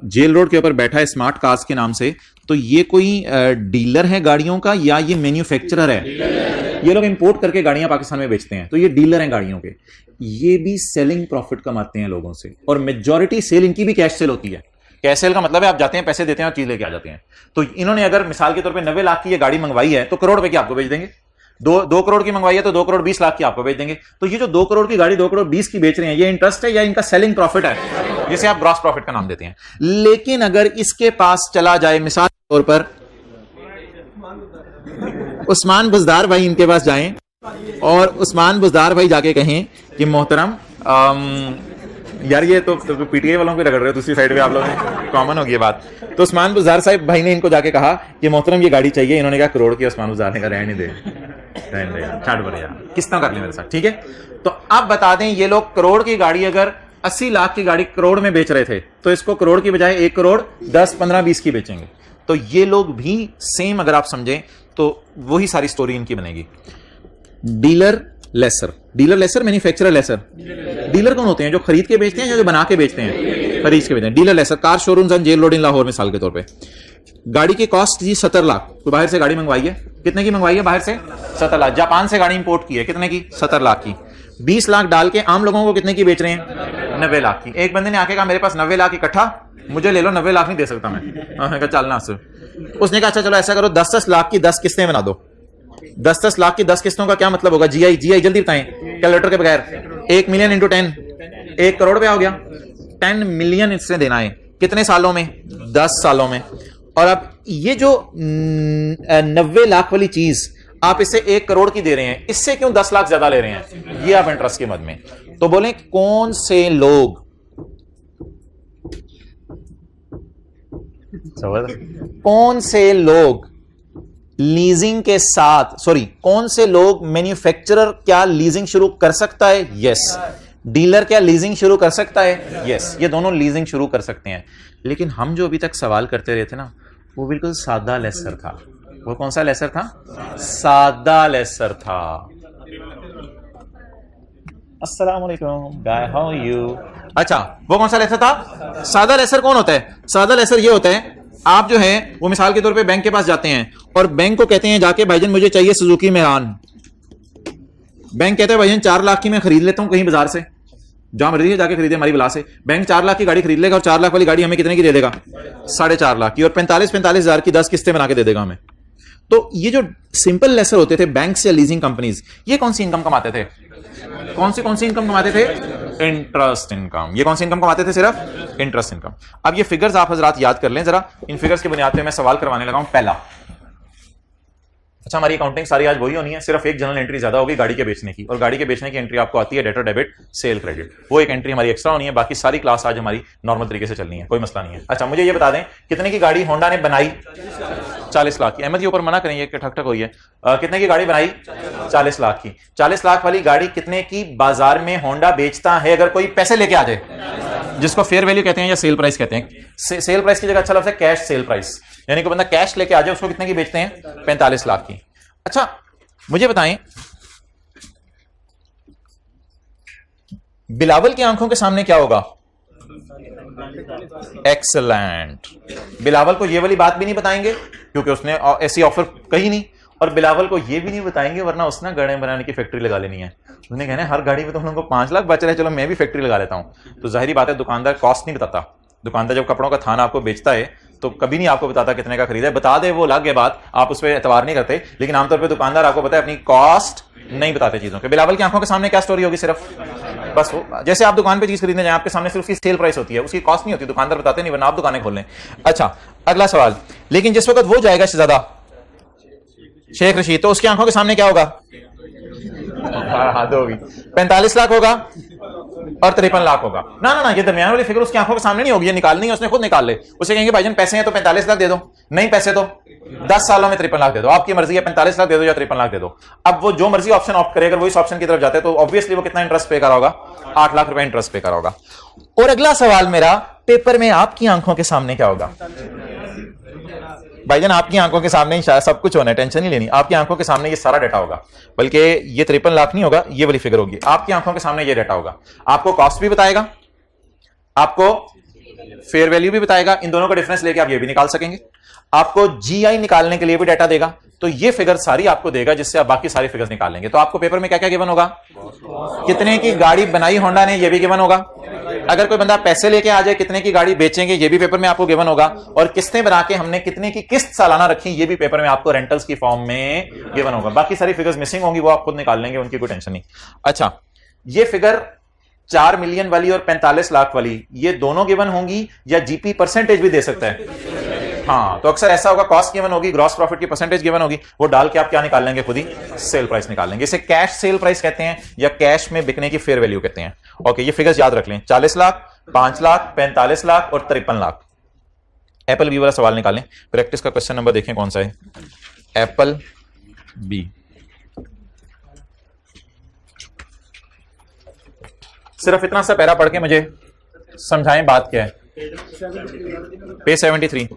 [SPEAKER 1] जेल रोड के ऊपर बैठा है स्मार्ट कार्स के नाम से, तो ये कोई डीलर है गाड़ियों का या ये मैन्युफैक्चरर है? ये लोग इंपोर्ट करके गाड़ियां पाकिस्तान में बेचते हैं, तो ये डीलर हैं गाड़ियों के। ये भी सेलिंग प्रॉफिट कमाते हैं लोगों से, और मेजॉरिटी सेल इनकी भी कैश सेल होती है। कैश सेल का मतलब है आप जाते हैं, पैसे देते हैं और चीज लेके आ जाते हैं। तो इन्होंने अगर मिसाल के तौर पे 90 लाख की ये गाड़ी मंगवाई है तो करोड़ रुपए की आपको बेच देंगे। 2 करोड़ की मंगवाई है तो 2 करोड़ 20 लाख की आपको बेच देंगे। तो ये जो 2 करोड़ की गाड़ी 2 करोड़ 20 की बेच रहे हैं, ये इंटरेस्ट है या इनका सेलिंग प्रॉफिट है, जिसे आप ग्रॉस प्रॉफिट का नाम देते हैं। लेकिन अगर इसके पास चला जाए, मिसाल के तौर पर उस्मान बुजदार भाई इनके पास जाएं और उस्मान बुजदार भाई जाके कहें कि मोहतरम यार ये तो पीटीआई वालों को रगड़ रहे हो, दूसरी साइड पे आप लोग ने, कॉमन होगी ये बात। तो उस्मान बुजदार साहब भाई ने इनको जाके कहा कि मोहतरम ये गाड़ी चाहिए। इन्होंने कहा करोड़ की। उस्मान बुजदार ने कहा रहने दे छाड़ पर यार, किस तरह कर ले मेरे साथ, ठीक है। तो अब बता दें, ये लोग करोड़ की गाड़ी अगर 80 लाख की गाड़ी करोड़ में बेच रहे थे, तो इसको करोड़ की बजाय 1 करोड़ 10, 15, 20 की बेचेंगे। तो ये लोग भी सेम, अगर आप समझें तो वही सारी स्टोरी इनकी बनेगी। Dealer lessor, dealer lessor, manufacturer lessor. Dealer कौन होते हैं? जो खरीद के बेचते हैं या जो बना के बेचते हैं? खरीद के बेचते हैं। Dealer lessor, car showrooms and Jail Road in Lahore मिसाल के तौर पे। गाड़ी की कॉस्ट जी 70 लाख। कोई बाहर से गाड़ी मंगवाई है, कितने की मंगवाई है बाहर से? 70 लाख। जापान से गाड़ी इंपोर्ट की है, कितने की? 70 लाख की। 20 लाख डाल के आम लोगों को कितने की बेच रहे हैं? 90 लाख की। एक बंदे ने आके कहा मेरे पास 90 लाख इकट्ठा, मुझे ले लो, 90 लाख नहीं दे सकता मैं। चलना से उसने कहा अच्छा चलो ऐसा करो, 10-10 लाख की 10 किस्तें बना दो। 10-10 लाख की 10 किस्तों का क्या मतलब होगा? जीआई जल्दी बताएं कैलकुलेटर के बगैर। 1 मिलियन इंटू 10, 1 करोड़ रुपया हो गया। 10 मिलियन इससे देना है, कितने सालों में? 10 सालों में। और अब ये जो 90 लाख वाली चीज आप इसे 1 करोड़ की दे रहे हैं, इससे क्यों 10 लाख ज्यादा ले रहे हैं? ये आप इंटरेस्ट के मद में। तो बोले कौन से लोग, कौन से लोग लीजिंग के साथ, कौन से लोग, मैन्युफैक्चरर क्या लीजिंग शुरू कर सकता है? यस। डीलर क्या लीजिंग शुरू कर सकता है? यस। ये दोनों लीजिंग शुरू कर सकते हैं। लेकिन हम जो अभी तक सवाल करते रहे थे ना, वो बिल्कुल सादा लेसर था। वो कौन सा लेसर था? सादा लेसर था। अस्सलाम वालेकुम गाय, हाउ आर यू? अच्छा, वो कौन सा लेसर था? सादा लेसर कौन होता है? सादा लेसर ये होता है, आप जो है वो मिसाल के तौर पे बैंक के पास जाते हैं और बैंक को कहते हैं जाके भाईजान मुझे चाहिए सुजुकी मेरान। बैंक कहता है भाईजान 4 लाख की मैं खरीद लेता हूं कहीं बाजार से, जहां मर्जी है जाके खरीदे हमारी बिला से। बैंक 4 लाख की गाड़ी खरीद लेगा और 4 लाख वाली गाड़ी हमें कितने की दे देगा? 4.5 लाख की, और 45 हजार की 10 किस्तें बना के दे देगा हमें। तो ये जो सिंपल लेसर होते थे बैंक से लीजिंग कंपनीज, ये कौन सी इनकम कमाते थे? कौन सी इनकम कमाते थे? Interest income. ये कौन सी इनकम कमाते थे? सिर्फ इंटरेस्ट इनकम। अब ये फिगर्स आप हजरात याद कर लें जरा। इन फिगर्स की बुनियाद पे मैं सवाल करवाने लगा हूं। पहला, अच्छा हमारी अकाउंटिंग सारी आज वही होनी है, सिर्फ एक जनरल एंट्री ज्यादा होगी गाड़ी के बेचने की, और गाड़ी के बेचने की एंट्री आपको आती है डेटर, डेबिट, सेल, क्रेडिट। वो एक एंट्री हमारी एक्स्ट्रा होनी है। बाकी सारी क्लास आज हमारी नॉर्मल तरीके से चलनी है, कोई मसला नहीं है। अच्छा मुझे ये बता दें कितने की गाड़ी होंडा ने बनाई? 40 लाख की। अहमद के ऊपर मना करेंगे कि ठक ठक हुई है। कितने की गाड़ी बनाई? 40 लाख की। 40 लाख वाली गाड़ी कितने की बाजार में होंडा बेचता है अगर कोई पैसे लेके आ जाए, जिसको फेयर वैल्यू कहते हैं या सेल प्राइस कहते हैं। सेल प्राइस की जगह अच्छा लफ्ज़ है कैश सेल प्राइस, यानी कोई बंदा कैश लेके आ जाए उसको कितने की बेचते हैं? 45 लाख की। अच्छा मुझे बताएं बिलावल की आंखों के सामने क्या होगा? एक्सलेंट। बिलावल को ये वाली बात भी नहीं बताएंगे क्योंकि उसने ऐसी ऑफर कही नहीं, और बिलावल को ये भी नहीं बताएंगे वरना उसने गाड़ियां बनाने की फैक्ट्री लगा लेनी है। उसने कहना है हर गाड़ी में तो हम लोगों को 5 लाख बच रहे हैं, चलो मैं भी फैक्ट्री लगा लेता हूं। तो जाहिर बात है दुकानदार कॉस्ट नहीं बताता। दुकानदार जब कपड़ों का थान आपको बेचता है तो कभी नहीं आपको बताता कितने का खरीदा है। बता दे वो अलग है बात, आप उस पर एतबार नहीं करते, लेकिन आमतौर पर दुकानदार आपको पता है अपनी कॉस्ट नहीं बताते चीजों के। बिलावल की आंखों के सामने क्या स्टोरी होगी? सिर्फ बस वो जैसे आप दुकान पे चीज खरीदने जाए आपके सामने सिर्फ उसकी सेल प्राइस होती है, उसकी कॉस्ट नहीं होती। दुकानदार बताते नहीं वरना आप दुकानें खोल लें। अच्छा अगला सवाल, लेकिन जिस वक्त वो जाएगा शहजादा शेख रशीद, तो उसकी आंखों के सामने क्या होगा? हाथ होगी 45 लाख होगा और 53 लाख होगा। ना ना ना, ये दरमियान वाली फिगर उसकी आंखों के सामने नहीं होगी, ये निकालनी है उसने, खुद निकाल ले। उसे कहेंगे भाईजान पैसे हैं तो 45 लाख दे दो, नहीं पैसे तो 10 सालों में 53 लाख दे दो, आपकी मर्जी है 45 लाख दे दो या 53 लाख दे दो। अब वो जो मर्जी ऑप्शन ऑप्ट करे, अगर वो इस ऑप्शन की तरफ जाते हैं तो ऑब्वियसली वो कितना इंटरेस्ट पे कर होगा? 8 लाख रुपए इंटरेस्ट पे कर होगा। और अगला सवाल मेरा, पेपर में आपकी आंखों के सामने क्या होगा? भाईजान आपकी आंखों के सामने ही शायद सब कुछ होना है, टेंशन नहीं लेनी। आपकी आंखों के सामने ये सारा डाटा होगा, बल्कि ये 53 लाख नहीं होगा, ये वाली फिगर होगी। आपकी आंखों के सामने ये डाटा होगा, आपको कॉस्ट भी बताएगा, आपको फेयर वैल्यू भी बताएगा, इन दोनों का डिफरेंस लेके आप ये भी निकाल सकेंगे, आपको जीआई निकालने के लिए भी डाटा देगा, तो ये फिगर सारी आपको देगा जिससे आप बाकी सारी फिगर्स निकाल लेंगे। तो आपको पेपर में क्या क्या गिवन होगा, कितने की गाड़ी बनाई होंडा ने, ये भी गिवन होगा, अगर कोई बंदा पैसे लेके आ जाए कितने की गाड़ी बेचेंगे ये भी पेपर में आपको गिवन होगा, और किस्तें बना के हमने कितने की किस्त सालाना रखी ये भी पेपर में आपको रेंटल्स की फॉर्म में गिवन होगा। बाकी सारी फिगर्स मिसिंग होंगी, वो आप खुद निकाल लेंगे, उनकी कोई टेंशन नहीं। अच्छा, ये फिगर 4 मिलियन वाली और 45 लाख वाली ये दोनों गिवन होंगी, या जीपी परसेंटेज भी दे सकता है? हाँ, तो अक्सर ऐसा होगा, कॉस्ट गिवन होगी, ग्रॉस प्रॉफिट की परसेंटेज गिवन होगी, वो डाल के आप क्या निकाल लेंगे, खुद ही सेल प्राइस निकाल लेंगे। इसे कैश सेल प्राइस कहते हैं या कैश में बिकने की फेयर वैल्यू कहते हैं। ओके, ये फिगर्स याद रख लें, 40 लाख, 5 लाख, 45 लाख और 53 लाख। एप्पल बी वाला सवाल निकालें। प्रैक्टिस का क्वेश्चन नंबर देखें कौन सा है, एप्पल बी। सिर्फ इतना सा पैरा पढ़ के मुझे समझाएं बात क्या है। पेज 73,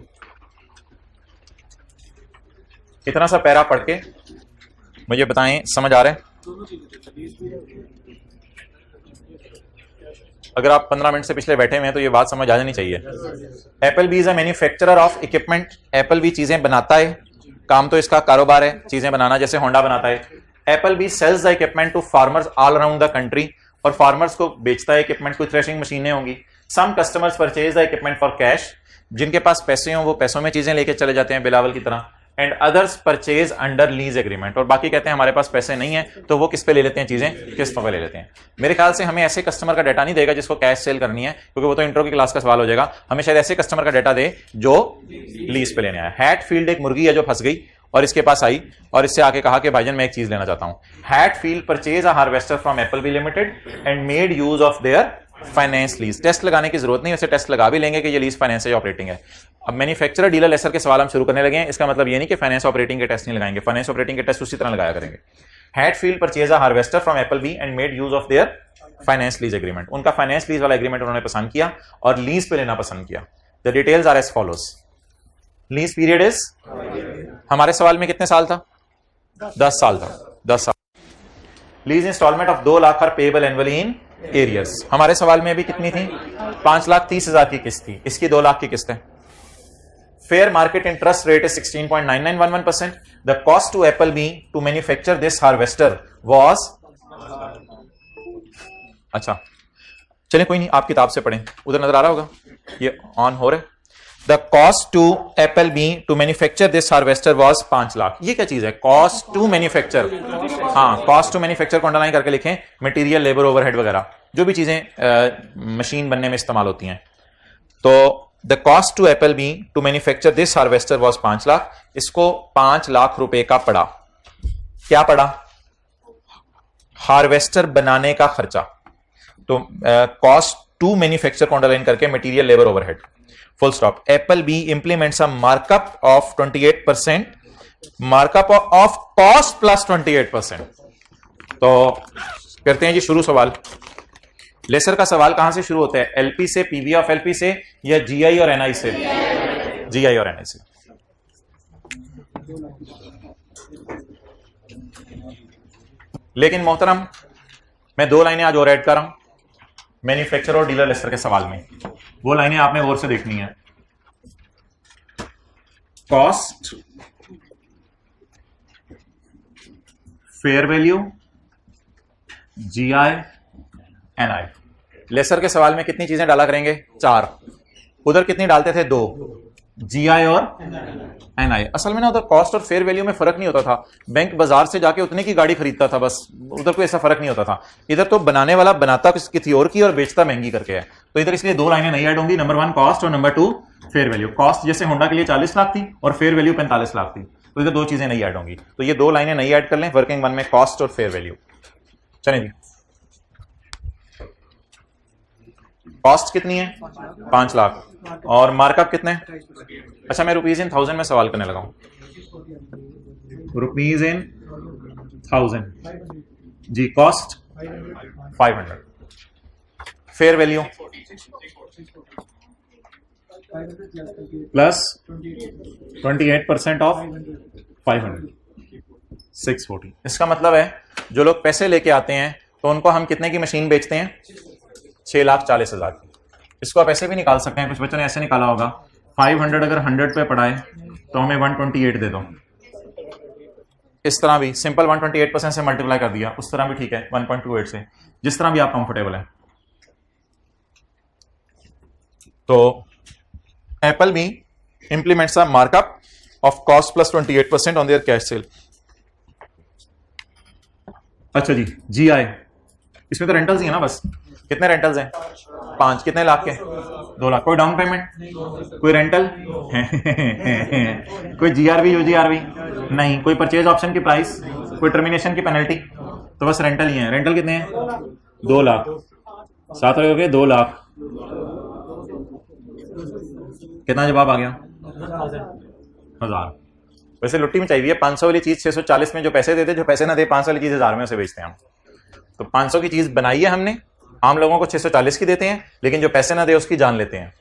[SPEAKER 1] इतना सा पैरा पढ़ के मुझे बताएं, समझ आ रहा है? अगर आप 15 मिनट से पिछले बैठे हुए हैं तो ये बात समझ आ जानी चाहिए। Apple B is a manufacturer of equipment. Apple B चीजें बनाता है, काम तो इसका कारोबार है चीजें बनाना, जैसे होंडा बनाता है। Apple B sells the equipment to farmers all around the country, और फार्मर्स को बेचता है इक्विपमेंट, कोई थ्रेशिंग मशीनें होंगी। Some customers purchase the equipment for cash, जिनके पास पैसे हों वो पैसों में चीजें लेके चले जाते हैं बिलावल की तरह। And others purchase under lease agreement, और बाकी कहते हैं हमारे पास पैसे नहीं है तो वो किस पे ले लेते हैं, चीजें किस्तों पे ले लेते हैं। मेरे ख्याल से हमें ऐसे कस्टमर का डाटा नहीं देगा जिसको कैश सेल करनी है, क्योंकि वो तो इंट्रो की क्लास का सवाल हो जाएगा। हमें शायद ऐसे कस्टमर का डाटा दे जो लीज पे लेने आया। हैटफील्ड एक मुर्गी है जो फंस गई और इसके पास आई और इससे आके कहा कि भाईजान मैं एक चीज लेना चाहता हूं। Hatfield purchase a harvester from Apple B limited and made use of their finance lease. Test लगाने की जरूरत नहीं, वैसे टेस्ट लगा भी लेंगे कि ये लीज फाइनेंस है ऑपरेटिंग है। अब मैन्युफैक्चरर डीलर लेसर के सवाल हम शुरू करने लगे हैं, इसका मतलब ये नहीं कि फाइनेंस ऑपरेटिंग के टेस्ट नहीं लगाएंगे, फाइनेंस ऑपरेटिंग के टेस्ट उसी तरह लगाया करेंगे। Hatfield purchase a harvester from Apple B and made use of their finance lease agreement. उनका फाइनेंस लीज वाला एग्रीमेंट उन्होंने पसंद किया और लीज पे लेना पसंद किया। The details are as follows. Lease period is, हमारे सवाल में कितने साल था, 10 साल था, 10 साल। Lease instalment of 2 lakh are payable annually in arrears. हमारे सवाल में भी कितनी थी, 5,30,000 की किस्त थी, इसकी 2 लाख की किस्त है। Fair market interest rate is 16.9911%। The cost to Apple B to manufacture this harvester was, अच्छा चलिए कोई नहीं, आप किताब से पढ़ें, उधर नजर आ रहा होगा, ये ऑन हो रहा है। The cost to Apple B to manufacture this harvester was 5 lakh. ये क्या चीज है, कॉस्ट टू मैन्युफैक्चर? हाँ, कॉस्ट टू मैन्युफैक्चर को अंडरलाइन करके लिखें, मटेरियल, लेबर, ओवरहेड वगैरह जो भी चीजें मशीन बनने में इस्तेमाल होती हैं। तो the cost to Apple B to manufacture this harvester was 5 lakh. इसको 5 लाख रुपए का पड़ा। क्या पड़ा? हार्वेस्टर बनाने का खर्चा। तो कॉस्ट टू मैन्युफैक्चर को अंडरलाइन करके material, labour, overhead, full stop. Apple B implements a markup of 28%, markup of cost plus 28%। तो करते हैं जी शुरू सवाल। लेसर का सवाल कहां से शुरू होता है, एलपी से, पीवी ऑफ एलपी से, या जीआई और एनआई से? जीआई और एनआई से। लेकिन मोहतरम मैं 2 लाइनें आज और ऐड कर रहा हूं मैन्युफैक्चरर और डीलर लेसर के सवाल में। वो लाइनें आपने गौर से देखनी है। Cost, fair value, GI, NI. Lessor के सवाल में कितनी चीजें डाला करेंगे, 4। उधर कितनी डालते थे, 2, जीआई और एनआई। असल में ना उधर कॉस्ट और फेयर वैल्यू में फर्क नहीं होता था। बैंक बाजार से जाके उतने की गाड़ी खरीदता था बस, उधर कोई ऐसा फर्क नहीं होता था। इधर तो बनाने वाला बनाता किसी और की और बेचता महंगी करके है। तो इधर इसलिए 2 लाइनें नहीं ऐड होंगी, नंबर 1 कॉस्ट और नंबर 2 फेयर वैल्यू। कॉस्ट जैसे होंडा के लिए 40 लाख थी और फेयर वैल्यू 45 लाख थी, तो इधर 2 चीजें नहीं ऐड होंगी। तो ये 2 लाइनें नहीं ऐड कर लें वर्किंग 1 में, कॉस्ट और फेयर वैल्यू। चलें जी, कॉस्ट कितनी है, 5 लाख, और मार्कअप कितने? अच्छा मैं रुपीज इन 1000 में सवाल करने लगा हूं, रुपीज इन 1000 जी। Cost 500, fair value plus 28% of 500, 640। इसका मतलब है जो लोग पैसे लेके आते हैं तो उनको हम कितने की मशीन बेचते हैं, 6,40,000 की। इसको आप ऐसे भी निकाल सकते हैं, कुछ बच्चों ने ऐसे निकाला होगा 500 अगर 100 पे पड़ा है तो हमें 128 दे दो, इस तरह भी सिंपल 128% से मल्टीप्लाई कर दिया, उस तरह भी ठीक है 1.28 से, जिस तरह भी आप कंफर्टेबल है। तो एप्पल भी implements a markup of cost plus 28% on their cash cell. अच्छा जी, GI इसमें तो रेंटल्स ही है ना बस। कितने रेंटल्स हैं? 5। कितने लाख के? 2 लाख। कोई डाउन पेमेंट, कोई रेंटल कोई GRV UGRV नहीं, कोई परचेज ऑप्शन की प्राइस, कोई टर्मिनेशन की पेनल्टी, तो बस रेंटल ही है। रेंटल कितने हैं? 2 लाख। 7 हो गए 2 लाख। कितना जवाब आ गया? 1000। वैसे लुट्टी में चाहिए 500 वाली चीज 640 में जो पैसे देते, जो पैसे ना दे 500 वाली चीज 1000 में उसे बेचते हैं हम। तो 500 की चीज बनाई है हमने, आम लोगों को 640 की देते हैं, लेकिन जो पैसे ना दे उसकी जान लेते हैं।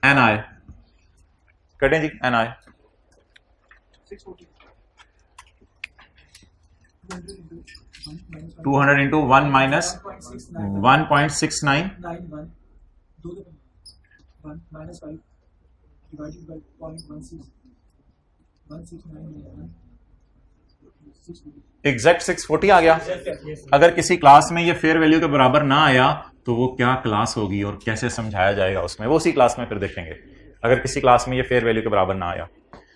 [SPEAKER 1] NI कटें जी, NI 200 इंटू 1 माइनस 1.69 एग्जैक्ट 640 आ गया। अगर किसी क्लास में ये फेयर वैल्यू के बराबर ना आया तो वो क्या क्लास होगी और कैसे समझाया जाएगा उसमें, वो उसी क्लास में फिर देखेंगे। अगर किसी क्लास में ये फेयर वैल्यू के बराबर ना आया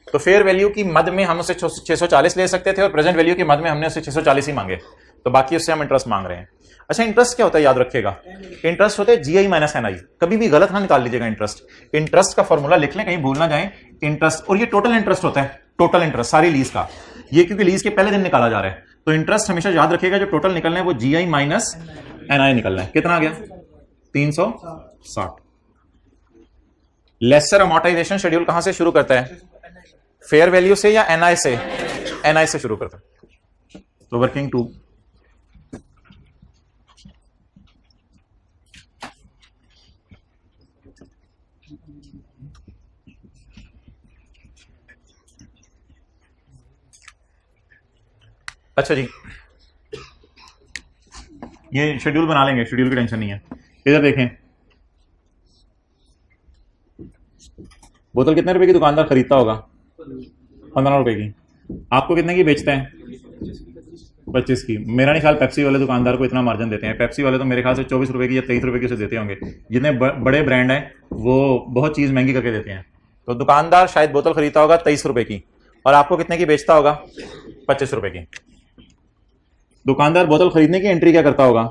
[SPEAKER 1] तो फेयर वैल्यू की मद में हम उसे 640 ले सकते थे और प्रेजेंट वैल्यू की मद में हमने उसे 640 ही मांगे, तो बाकी उससे हम इंटरेस्ट मांग रहे हैं। अच्छा, इंटरेस्ट क्या होता है याद रखिएगा, इंटरेस्ट होता है GI माइनस NI। कभी भी गलत ना निकाल लीजिएगा इंटरेस्ट का फॉर्मूला लिख लें, कहीं भूल ना जाए। इंटरेस्ट, और ये टोटल इंटरेस्ट होता है, टोटल इंटरेस्ट सारी लीज का, ये क्योंकि लीज के पहले दिन निकाला जा रहा है। तो इंटरेस्ट हमेशा याद रखिएगा, जो टोटल निकलना है वो GI माइनस NI निकलना है। कितना आ गया? 360। लेसर अमोर्टाइजेशन शेड्यूल कहां से शुरू करता है? फेयर वैल्यू से या NI से? NI से शुरू करता है। तो वर्किंग 2 अच्छा जी, ये शेड्यूल बना लेंगे, शेड्यूल की टेंशन नहीं है। इधर देखें, बोतल कितने रुपए की दुकानदार खरीदता होगा? 15 रुपए की। आपको कितने की बेचता है? 25 की। मेरा नहीं ख्याल पेप्सी वाले दुकानदार को इतना मार्जिन देते हैं। पेप्सी वाले तो मेरे ख्याल से 24 रुपए की या 23 रुपए की उसे देते होंगे। जितने बड़े ब्रांड हैं वो बहुत चीज महंगी करके देते हैं। तो दुकानदार शायद बोतल खरीदता होगा 23 रुपए की और आपको कितने की बेचता होगा? 25 रुपए की। दुकानदार बोतल खरीदने की एंट्री क्या करता होगा?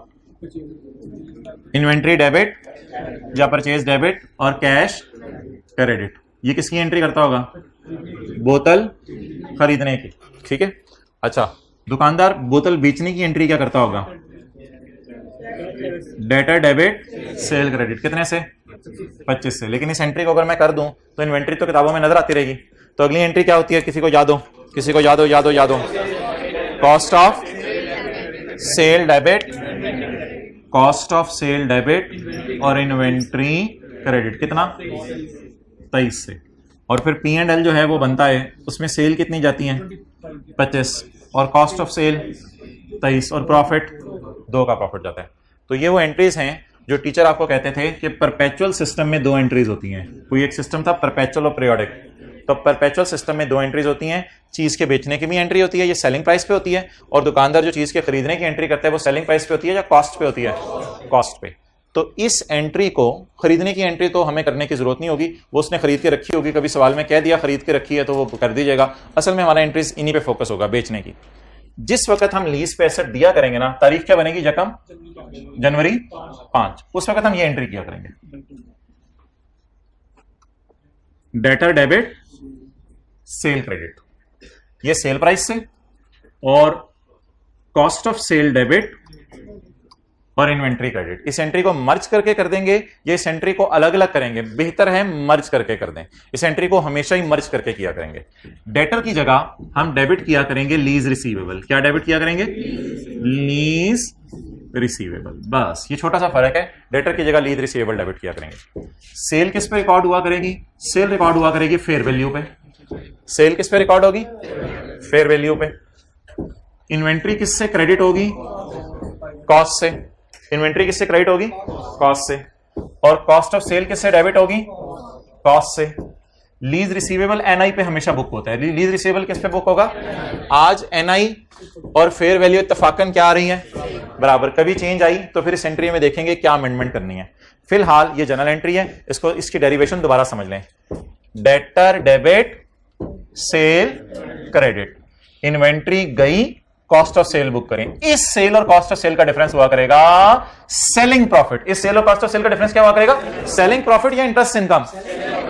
[SPEAKER 1] इन्वेंट्री डेबिट या परचेज डेबिट और कैश क्रेडिट। ये किसकी एंट्री करता होगा? बोतल खरीदने की। ठीक है। अच्छा, दुकानदार बोतल बेचने की एंट्री क्या करता होगा? Debtor debit cell credit. कितने से? 25 से। लेकिन इस एंट्री को अगर मैं कर दूं तो इन्वेंट्री तो किताबों में नजर आती रहेगी। तो अगली एंट्री क्या होती है? किसी को याद हो? किसी को याद हो? याद हो? याद हो? Cost of sale debit, cost of sale debit और इन्वेंट्री क्रेडिट। कितना? 23 से। और फिर P&L जो है वो बनता है, उसमें सेल कितनी जाती है? 25 और कॉस्ट ऑफ सेल 23 और प्रॉफिट 2 का प्रॉफिट जाता है। तो ये वो एंट्रीज हैं जो टीचर आपको कहते थे कि परपेचुअल सिस्टम में 2 एंट्रीज होती हैं। कोई एक सिस्टम था परपेचुअल और पीरियोडिक। तो परपेचुअल सिस्टम में 2 एंट्रीज होती हैं। चीज के बेचने की भी एंट्री होती है, ये सेलिंग प्राइस पे होती है, और दुकानदार जो चीज के खरीदने की एंट्री करता है वो सेलिंग प्राइस पे होती है या कॉस्ट पे होती है? कॉस्ट पे। तो इस एंट्री को, खरीदने की एंट्री तो हमें करने की जरूरत नहीं होगी, वो उसने खरीद के रखी होगी। कभी सवाल में कह दिया खरीद के रखी है तो वो कर दीजिएगा। असल में हमारा एंट्रीज इन्हीं पे फोकस होगा, बेचने की। जिस वक्त हम लीज पे एसेट दिया करेंगे ना, तारीख क्या बनेगी? जकम जनवरी 5, उस वक्त हम ये एंट्री किया करेंगे। डेटर डेबिट सेल क्रेडिट, ये सेल प्राइस से, और कॉस्ट ऑफ सेल डेबिट और इन्वेंट्री क्रेडिट। इस एंट्री को मर्ज करके कर देंगे, ये इस एंट्री को अलग अलग करेंगे। बेहतर है मर्ज करके कर दें। इस एंट्री को हमेशा ही मर्ज करके किया करेंगे। डेटर की जगह हम डेबिट किया करेंगे लीज रिसीवेबल। क्या डेबिट किया करेंगे? Lease receivable. बस ये छोटा सा फर्क है। डेटर की जगह लीज रिसीवेबल डेबिट किया करेंगे। सेल किस पे रिकॉर्ड हुआ करेगी? सेल रिकॉर्ड हुआ करेगी फेयर वैल्यू पे। सेल किस पे रिकॉर्ड होगी? फेयर वैल्यू पे। इन्वेंट्री किससे क्रेडिट होगी? कॉस्ट से। इन्वेंट्री किससे क्रेडिट होगी? कॉस्ट से। और कॉस्ट ऑफ सेल किससे डेबिट होगी? कॉस्ट से। लीज रिसीवेबल एनआई पे हमेशा बुक होता है। लीज रिसीवेबल किस पे बुक होगा? आज एनआई और फेयर वैल्यू इत्तफाकन क्या आ रही है? बराबर। कभी चेंज आई तो फिर इस एंट्री में देखेंगे क्या अमेंडमेंट करनी है। फिलहाल ये जनरल एंट्री है, इसको इसकी डेरिवेशन दोबारा समझ लें। Debtor debit cell credit. Inventory गई, कॉस्ट ऑफ सेल बुक करें। इस सेल और कॉस्ट ऑफ सेल का डिफरेंस हुआ करेगा सेलिंग प्रॉफिट। इस सेल और कॉस्ट ऑफ सेल का डिफरेंस क्या हुआ करेगा? सेलिंग प्रॉफिट या इंटरेस्ट इनकम।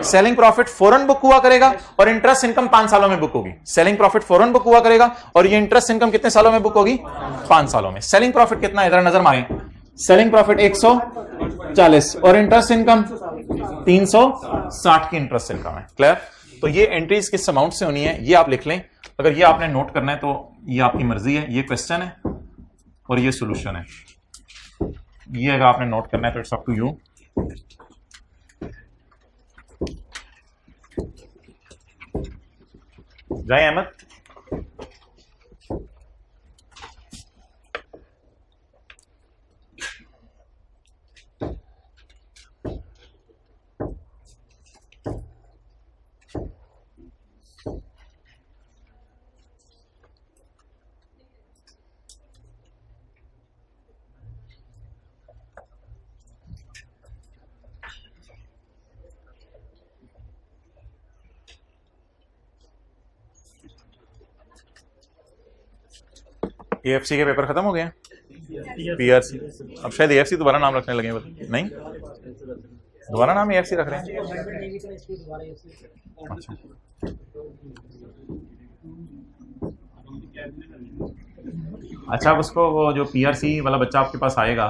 [SPEAKER 1] सेलिंग प्रॉफिट फौरन बुक हुआ करेगा और इंटरेस्ट इनकम 5 सालों में बुक होगी। सेलिंग प्रॉफिट फौरन बुक हुआ करेगा और ये इंटरेस्ट इनकम कितने सालों में बुक होगी? 5 सालों में। सेलिंग प्रॉफिट कितना है? जरा नजर मारें। सेलिंग प्रॉफिट 140 और इंटरेस्ट इनकम 360 की इंटरेस्ट इनकम है। क्लियर? तो ये एंट्रीज किस अमाउंट से होनी है ये आप लिख लें। अगर ये आपने नोट करना है तो ये आपकी मर्जी है। ये क्वेश्चन है और ये सॉल्यूशन है। ये अगर आपने नोट करना है तो इट्स अप टू यू। जाए अहमद। एएफसी के पेपर खत्म हो गए? पीआरसी। अब शायद एएफसी दोबारा नाम रखने लगे। नहीं, दोबारा नाम एएफसी रख रहे हैं। अच्छा, अच्छा। अब उसको वो जो पीआरसी वाला बच्चा आपके पास आएगा,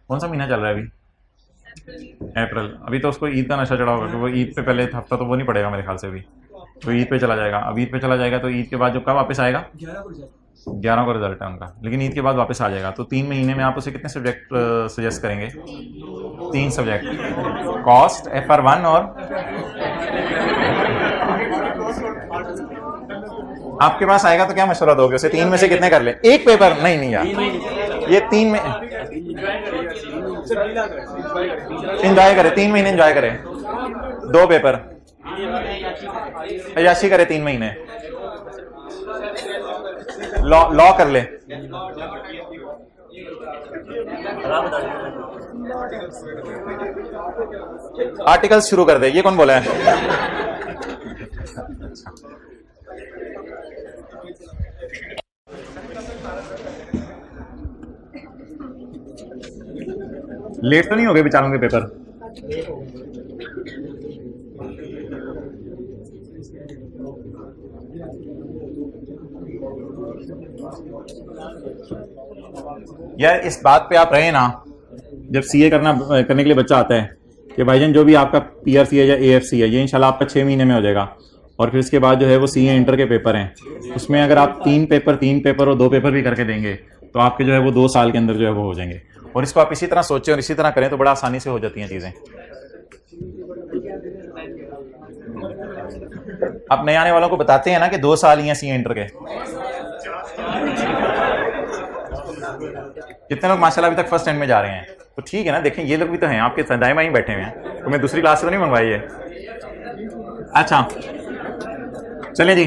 [SPEAKER 1] कौन सा महीना चल रहा है अभी? अप्रैल। अभी तो उसको ईद का नशा चढ़ा होगा। वो ईद पे पहले हफ्ता तो वो नहीं पड़ेगा मेरे ख्याल से। अभी तो ईद पे चला जाएगा। अब ईद पे चला जाएगा तो ईद के बाद जो कब वापस आएगा? 11 को रिजल्ट है उनका, लेकिन ईद के बाद वापस आ जाएगा। तो 3 महीने में आप उसे कितने सब्जेक्ट सजेस्ट करेंगे? 3 सब्जेक्ट, कॉस्ट, FR1 और आपके पास आएगा तो क्या मशवरा दोगे उसे? 3 में से कितने कर ले? एक पेपर? नहीं यार, ये 3 में एंजॉय करे। 3 महीने एंजॉय करे। 2 पेपर अयाशी करे। 3 महीने लॉ कर ले। आर्टिकल्स शुरू कर दे। ये कौन बोला है? लेट तो नहीं हो गए बेचारों के पेपर? यार इस बात पे आप रहे ना, जब सीए करने के लिए बच्चा आता है कि भाईजान जो भी आपका पीआरसी है या एएफसी है, ये इंशाल्लाह आपका 6 महीने में हो जाएगा। और फिर उसके बाद जो है वो सीए इंटर के पेपर हैं, उसमें अगर आप 3 पेपर और 2 पेपर भी करके देंगे तो आपके जो है वो 2 साल के अंदर जो है वो हो जाएंगे। और इसको आप इसी तरह सोचें और इसी तरह करें तो बड़ा आसानी से हो जाती हैं चीजें। आप नए आने वालों को बताते हैं ना कि 2 साल ही हैं सीए इंटर के। जितने लोग माशाल्लाह अभी तक फर्स्ट एंड में जा रहे हैं तो ठीक है ना। देखें ये लोग भी तो हैं आपके दाएं बाएं बैठे हुए हैं, तो मैं दूसरी क्लास से तो नहीं मंगवाई है। अच्छा चलिए जी,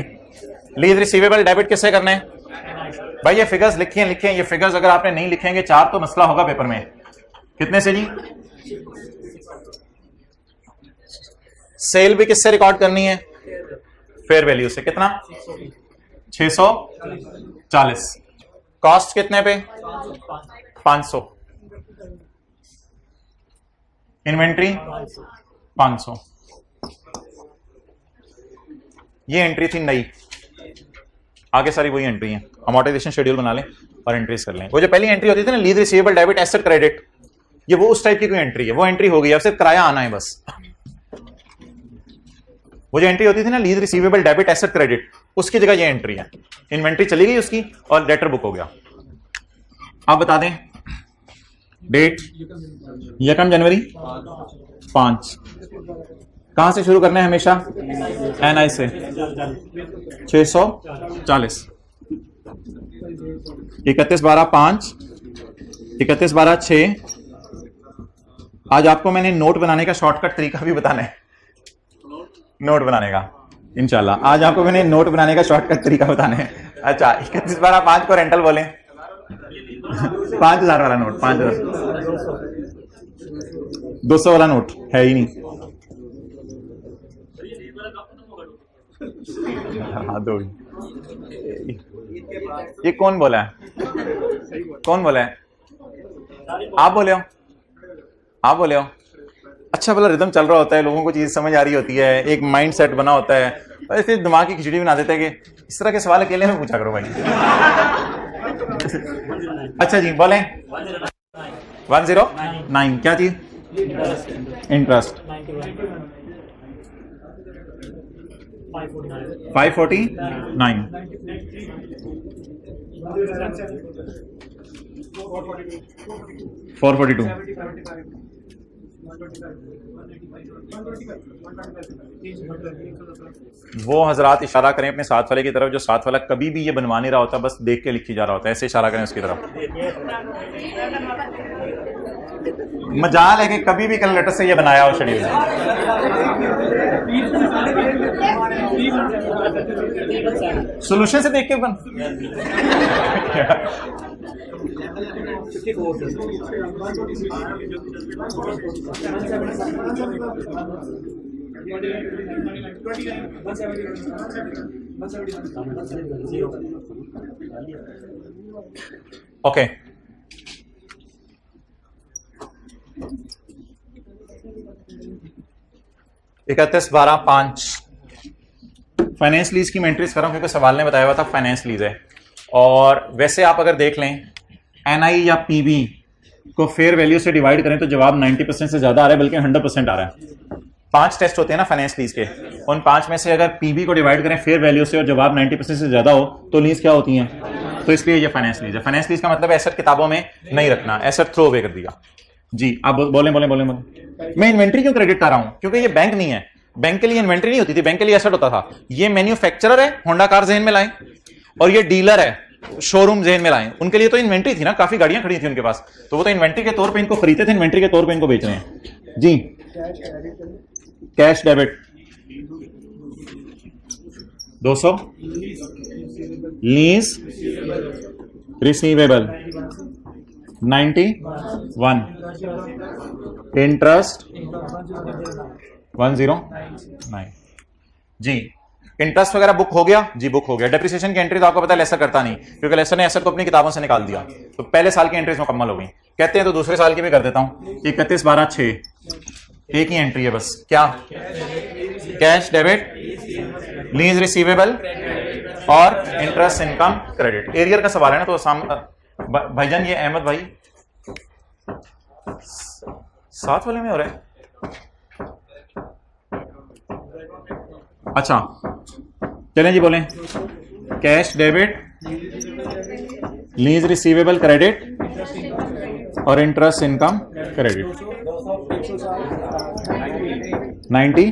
[SPEAKER 1] लीज रिसीवेबल डेबिट किससे करने हैं भाई? ये फिगर्स लिखिए। ये फिगर्स अगर आपने नहीं लिखेंगे 4 तो मसला होगा पेपर में। कितने से जी? सेल भी किससे रिकॉर्ड करनी है? फेयर वैल्यू से। कितना? 640। कॉस्ट कितने पे? 500। इन्वेंट्री 500। ये एंट्री थी नई, आगे सारी वही एंट्री है। अमोर्टाइजेशन शेड्यूल बना लें और एंट्रीज कर लें। वो जो पहली एंट्री होती थी ना, lease receivable debit asset credit, ये वो उस टाइप की कोई एंट्री है। वो एंट्री हो गई, अब सिर्फ किराया आना है बस। वो जो एंट्री होती थी ना, lease receivable debit asset credit, उसकी जगह ये एंट्री है। इन्वेंट्री चली गई उसकी और डेटर बुक हो गया। आप बता दें डेट? 1 जनवरी 5। कहां से शुरू करना है? हमेशा एनआई से। 640। 31/12/5 31/12/6। आज आपको मैंने नोट बनाने का शॉर्टकट तरीका भी बताना है, नोट बनाने का इंशाल्लाह। आज आपको मैंने नोट बनाने का शॉर्टकट तरीका बताना है। अच्छा, 31/12/5 को रेंटल बोले 5,000 वाला नोट, 5,000, 200 वाला नोट है ही नहीं। हाँ दो। ये कौन बोला है, कौन बोला है? आप बोले हो, आप बोले हो। अच्छा भला रिदम चल रहा होता है, लोगों को चीज समझ आ रही होती है, एक माइंड सेट बना होता है, ऐसे दिमाग की खिचड़ी बना देते हैं कि इस तरह के सवाल अकेले में पूछा करो भाई। अच्छा जी बोले 109 क्या चीज? इंटरेस्ट 549 442 वो हजरात इशारा करें अपने साथ वाले की तरफ, जो साथ वाला कभी भी ये बनवा नहीं रहा होता, बस देख के लिखी जा रहा होता है, ऐसे इशारा करें उसकी तरफ। मजाल है कि कभी भी कैलकुलेटर से ये बनाया हो शेड्यूल। सोल्यूशन से देख के बन ओके। इकतीस 12/5 फाइनेंस लीज की मैं एंट्रीज कर रहा हूं क्योंकि सवाल ने बताया हुआ था फाइनेंस लीज है। और वैसे आप अगर देख लें एनआई या पीबी को फेयर वैल्यू से डिवाइड करें तो जवाब 90% से ज्यादा आ रहा है, बल्कि 100% आ रहा है। 5 टेस्ट होते हैं ना फाइनेंस लीज के, उन 5 में से अगर पीबी को डिवाइड करें फेयर वैल्यू से और जवाब 90% से ज्यादा हो तो लीज क्या होती है? तो इसलिए ये फाइनेंस लीज है। फाइनेंस लीज का मतलब एसेट किताबों में नहीं रखना, एसेट थ्रो अवे कर दिया जी। आप बोले बोले बोले बोले। मैं इन्वेंट्री क्यों क्रेडिट कर रहा हूं? क्योंकि ये बैंक नहीं है, बैंक के लिए इन्वेंट्री नहीं होती थी, बैंक के लिए एसेट होता था। ये मैन्युफैक्चरर है, होंडा कार जहन में लाए, और ये डीलर है, शोरूम जहन में लाए, उनके लिए तो इन्वेंट्री थी ना, काफी गाड़ियां खड़ी थी उनके पास, तो वो तो इन्वेंट्री के तौर पे इनको खरीदते थे, इन्वेंट्री के तौर पे इनको बेच रहे हैं जी। Cash debit 200, lease receivable 91, interest 109 जी। इंटरेस्ट वगैरह बुक हो गया जी, बुक हो गया। डेप्रिसिएशन की एंट्री तो आपको पता है लेसर करता नहीं, क्योंकि लेसर ने एसेट को अपनी किताबों से निकाल दिया, तो पहले साल की एंट्रीज मुकम्मल हो गई। कहते हैं तो दूसरे साल की भी कर देता हूं। 31/12/6 एक ही एंट्री है बस, क्या? कैश डेबिट, लीज रिसीवेबल और इंटरेस्ट इनकम क्रेडिट। एरियर का सवाल है ना, तो भाईजान ये अहमद भाई साथ वाले में हो रहा है। अच्छा चलें जी, बोलें cash debit, lease receivable credit और इंटरेस्ट इनकम क्रेडिट 93।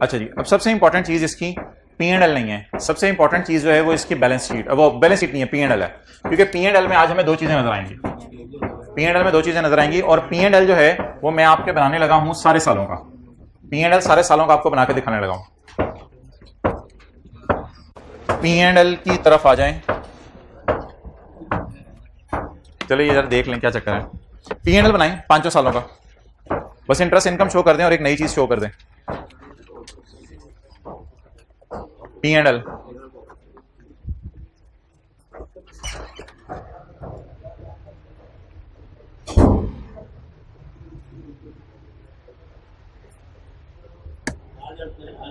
[SPEAKER 1] अच्छा जी, अब सबसे इंपॉर्टेंट चीज इसकी पी एंड एल नहीं है, सबसे इंपॉर्टेंट चीज जो है वो इसकी बैलेंस शीट, वो बैलेंस शीट नहीं है, पी एंड एल है। क्योंकि पी एंड एल में आज हमें दो चीजें नजर आएंगी, पी एंड एल में दो चीजें नजर आएंगी, और पी एंड एल जो है वो मैं आपके बनाने लगा हूं सारे सालों का, पी एंड एल सारे सालों का आपको बना के दिखाने लगा हूं। पी एंड एल की तरफ आ जाएं, चलिए जरा देख लें क्या चक्कर है। पी एंड एल बनाएं 5 सालों का, बस इंटरेस्ट इनकम शो कर दें और एक नई चीज शो कर दें, P and L.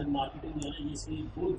[SPEAKER 1] Marketing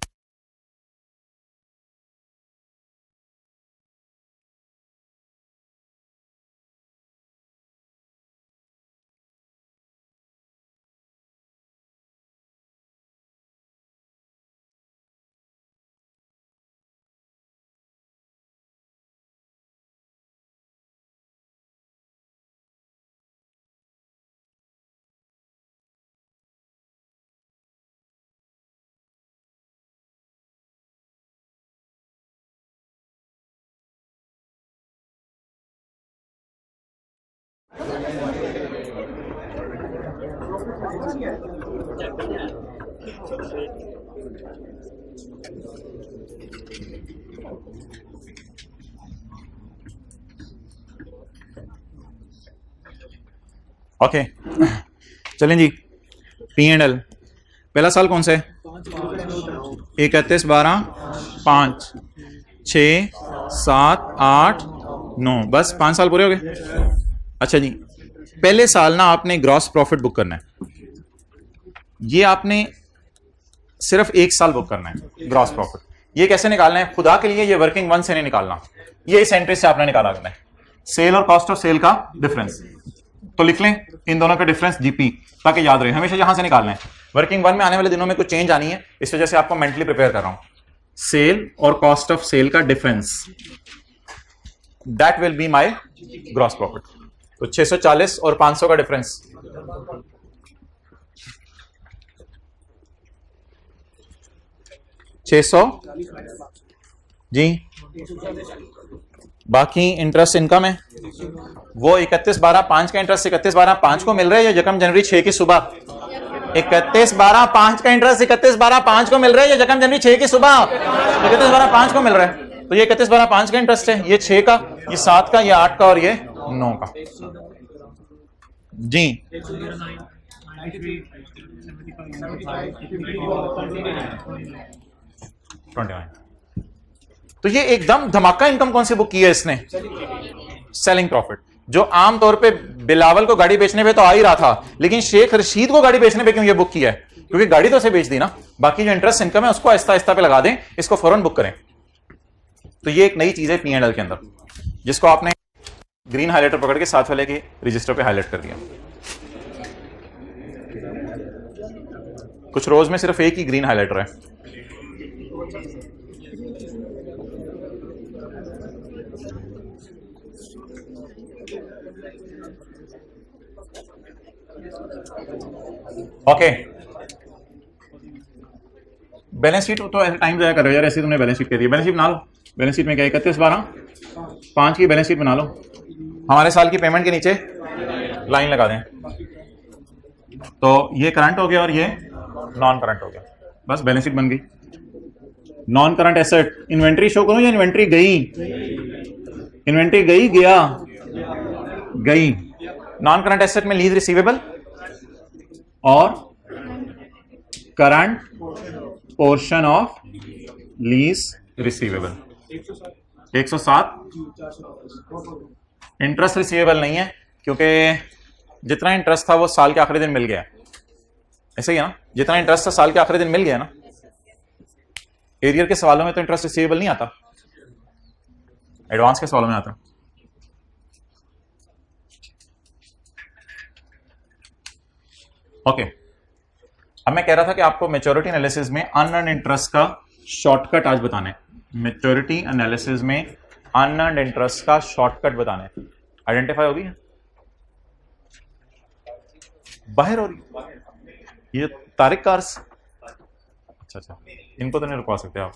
[SPEAKER 1] okay चलें जी, P&L पहला साल कौन सा है? 31, 12, 5, 6, 7, 8, 9, बस 5 साल पूरे हो गए। अच्छा जी, पहले साल ना आपने ग्रॉस प्रॉफिट बुक करना है, ये आपने सिर्फ 1 साल बुक करना है ग्रॉस प्रॉफिट। ये कैसे निकालना है? खुदा के लिए ये वर्किंग वन से नहीं निकालना, ये इस एंट्री से आपने निकाला करना है, सेल और कॉस्ट ऑफ सेल का डिफरेंस। तो लिख लें इन दोनों का डिफरेंस जीपी, ताकि याद रहे, हमेशा यहां से निकालना है। वर्किंग वन में आने वाले दिनों में कुछ चेंज आनी है, इस वजह से आपको मेंटली प्रिपेयर कर रहा हूं। सेल और कॉस्ट ऑफ सेल का difference, that will be my gross profit. तो 640 और 500 का डिफरेंस, $600 जी। बाकी इंटरेस्ट इनकम है वो 31/12/5 का इंटरेस्ट 31/12/5 को मिल रहा है या यकम जनवरी 6 की सुबह? 31/12/5 का इंटरेस्ट 31/12/5 को मिल रहा है या यकम जनवरी 6 की सुबह? 31/12/5 को मिल रहा है। तो ये 31/12/5 का इंटरेस्ट है, ये 6 का, ये 7 का, ये 8 का और ये 9 का जी। तो ये एकदम धमाका इनकम कौन सी बुक की है इसने? सेलिंग प्रॉफिट, जो आमतौर पे बिलावल को गाड़ी बेचने पे तो आ ही रहा था, लेकिन शेख रशीद को गाड़ी बेचने पे क्यों ये बुक किया है? क्योंकि गाड़ी तो उसे बेच दी ना, बाकी जो इंटरेस्ट इनकम है उसको आहिस्ता आहिस्ता पे लगा दें, इसको फौरन बुक करें। तो ये एक नई चीज है P&L के अंदर, जिसको आपने ग्रीन हाइलाइटर पकड़ के साथ वाले के रजिस्टर पे हाईलाइट कर दिया। कुछ रोज में सिर्फ एक ही ग्रीन हाइलाइटर है। ओके, बैलेंस शीट तो ऐसे टाइम जाया कर रहे हो यार, ऐसे तुमने बैलेंस शीट कह दी। बैलेंस शीट बना लो। बैलेंस शीट में क्या 31/12/5 की बैलेंस शीट बना लो। हमारे साल की पेमेंट के नीचे लाइन लगा दें। तो ये करंट हो गया और ये नॉन करंट हो गया, बस बैलेंस शीट बन गई। Non current asset inventory show करूं या इन्वेंट्री गई? इन्वेंट्री गई, गया, गई। नॉन करंट एसेट में लीज रिसीवेबल और current portion of lease receivable 107। Interest receivable नहीं है क्योंकि जितना इंटरेस्ट था वो साल के आखिरी दिन मिल गया, ऐसे ही है ना? जितना इंटरेस्ट था साल के आखिरी दिन मिल गया ना। एरियर के सवालों में तो इंटरेस्ट रिसीवेबल नहीं आता, एडवांस के सवालों में आता। ओके, अब मैं कह रहा था कि आपको मैच्योरिटी एनालिसिस में अनअर्न्ड इंटरेस्ट का शॉर्टकट आज बताना है। मैच्योरिटी एनालिसिस में अनअर्न्ड इंटरेस्ट का शॉर्टकट बताना है। आइडेंटिफाई होगी, बाहर हो रही ये तारिक कार्स। अच्छा, इनको तो नहीं रुकवा सकते आप,